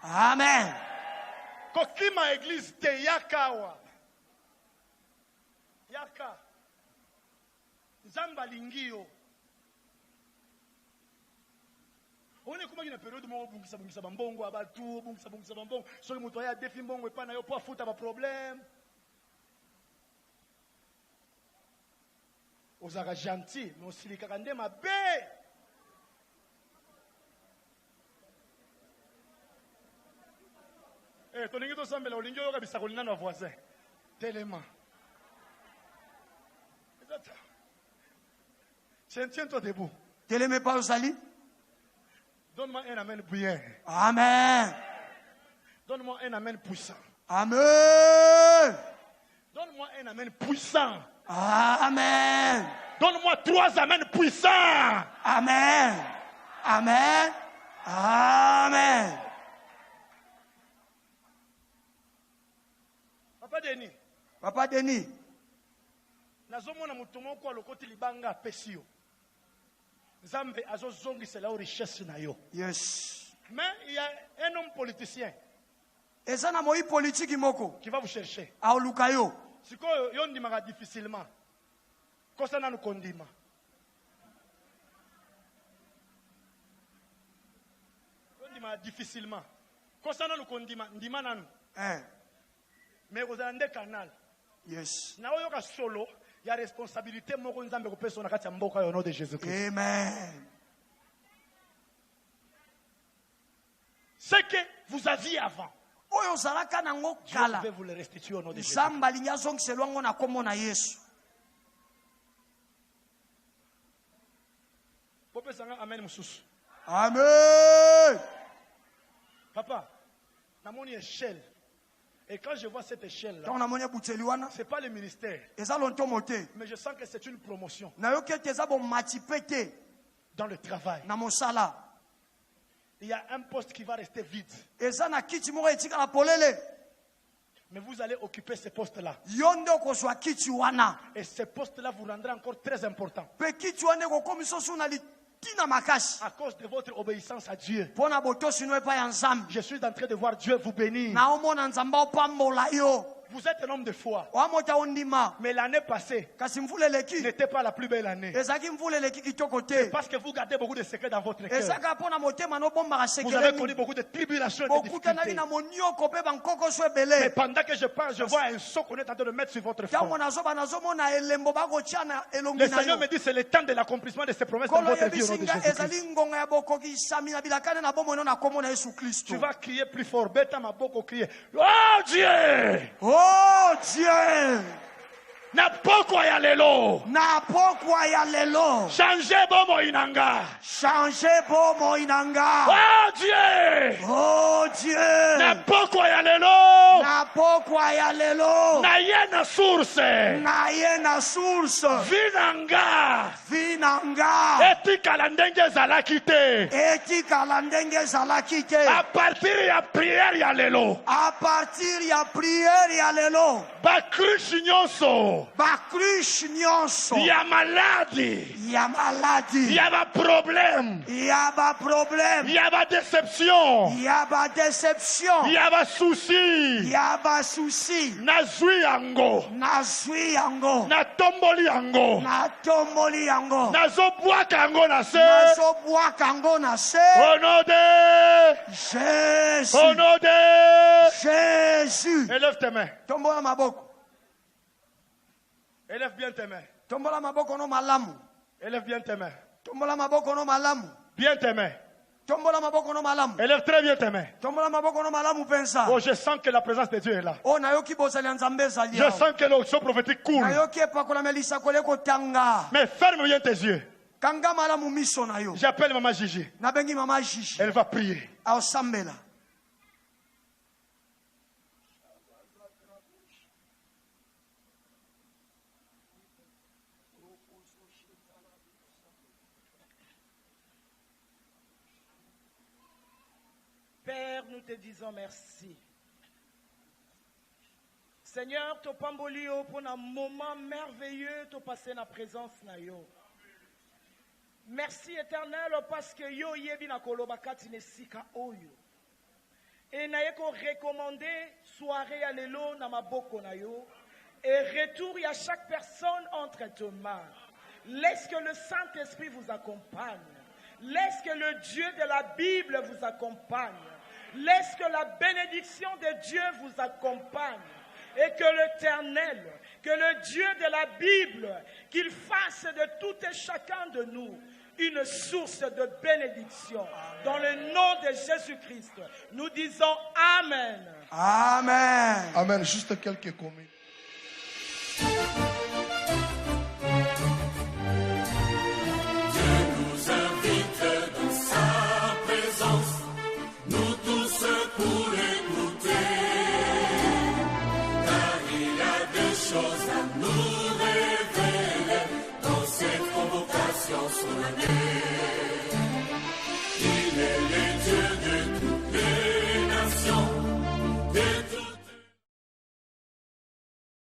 Amen. Kokima église te yakawa. Yaka. Zamba lingio. On est comme une période où on bungisa bambongo abatu bungisa bambongo so que mutoya défi mbongo et pas na yo pour foutre ba problème. Ozaka gentil mais aussi likaka nde mabe. Eh tolingi to sambela olingi yo kabisa kolina na voisin. Tellement. Tiens-toi debout. Télémé pas Osali. Donne-moi un amen bouillant. Amen. Donne-moi un amen puissant. Amen. Donne-moi un amen puissant. Amen. Donne-moi 3 amens puissants. Amen. Amen. Amen. Papa Denis. Papa Denis. Nazomona mutumo kwa lokoti libanga pesio. Zambe azozongisa la richesse na yo. Yes. Mais il y a un homme politicien. Ezana moi politique moko qui va vous chercher. Aolukayo. Siko yo ndimaka difficilement. Kosana no kondima. Yo ndimaka difficilement. Kosana no kondima ndima nanu. Mais vous avez un canal. Yes. Na oyo ka solo. Il y a responsabilité moko nzambe ko pesa na kati ya mboka au nom de Jésus-Christ. Amen. Ce que vous aviez avant, je vais vous le restituer au nom de Jésus. Amen. Amen. Papa, na mon échelle. Et quand je vois cette échelle-là, ce n'est pas le ministère. Mais je sens que c'est une promotion. Dans le travail. Il y a un poste qui va rester vide. Mais vous allez occuper ce poste-là. Et ce poste-là vous rendra encore très important. À cause de votre obéissance à Dieu, je suis en train de voir Dieu vous bénir. Vous êtes un homme de foi. Mais l'année passée n'était pas la plus belle année. C'est parce que vous gardez beaucoup de secrets dans votre cœur. Vous avez connu beaucoup de tribulations et de difficultés. Mais pendant que je parle, je vois un saut qu'on est en train de mettre sur votre front. Le Seigneur me dit c'est le temps de l'accomplissement de ses promesses dans votre vie au nom de Jésus-Christ. Tu vas crier plus fort. Beta ma boko crier. Oh Dieu! Oh Dieu! Na pokwa ya lelo. Changez bomo inanga. Oh Dieu! Oh Dieu! Na pokwa ya lelo. Na yena source. Vinanga. Etikala ndenge zalakite. À partir ya prière ya lelo. Bakrish nyonso. Ya maladi. Ya ba problème. Ya ba déception. Ya ba souci. Nazui yango. Na tomboli yango. Nazobwaka yango na se. Au nom de Jésus. Au nom de Jésus. Élève tes mains. Tombola maboko. Élève bien tes mains. Tombola maboko no malamu. Élève bien tes mains. Tombola maboko no malamu. Bien tes mains. Tombola maboko no malamu. Élève très bien tes mains. Tombola maboko no malamu pensa. Oh, je sens que la présence de Dieu est là. Oh, nayoki bozali nzambe zali. Je sens que l'onction prophétique coule. Nayoki epakola melisa koleko tanga. Mais ferme bien tes yeux. Kanga malamu miso na yo. J'appelle maman Gigi. Nabengi maman Gigi. Elle va prier. Ao sambela. Père, nous te disons merci. Seigneur, tu pambolio pour un moment merveilleux, tu passé la présence na yo. Merci éternel parce que yo yebi na kolobakati ne sika oyo. Et na yeko recommandé soirée à l'élo na maboko na yo. Et retour à chaque personne entre tes mains. Laisse que le Saint-Esprit vous accompagne. Laisse que le Dieu de la Bible vous accompagne. Laisse que la bénédiction de Dieu vous accompagne. Et que l'Éternel, que le Dieu de la Bible, qu'il fasse de tout et chacun de nous une source de bénédiction. Dans le nom de Jésus-Christ, nous disons Amen. Amen. Amen. Juste quelques communes.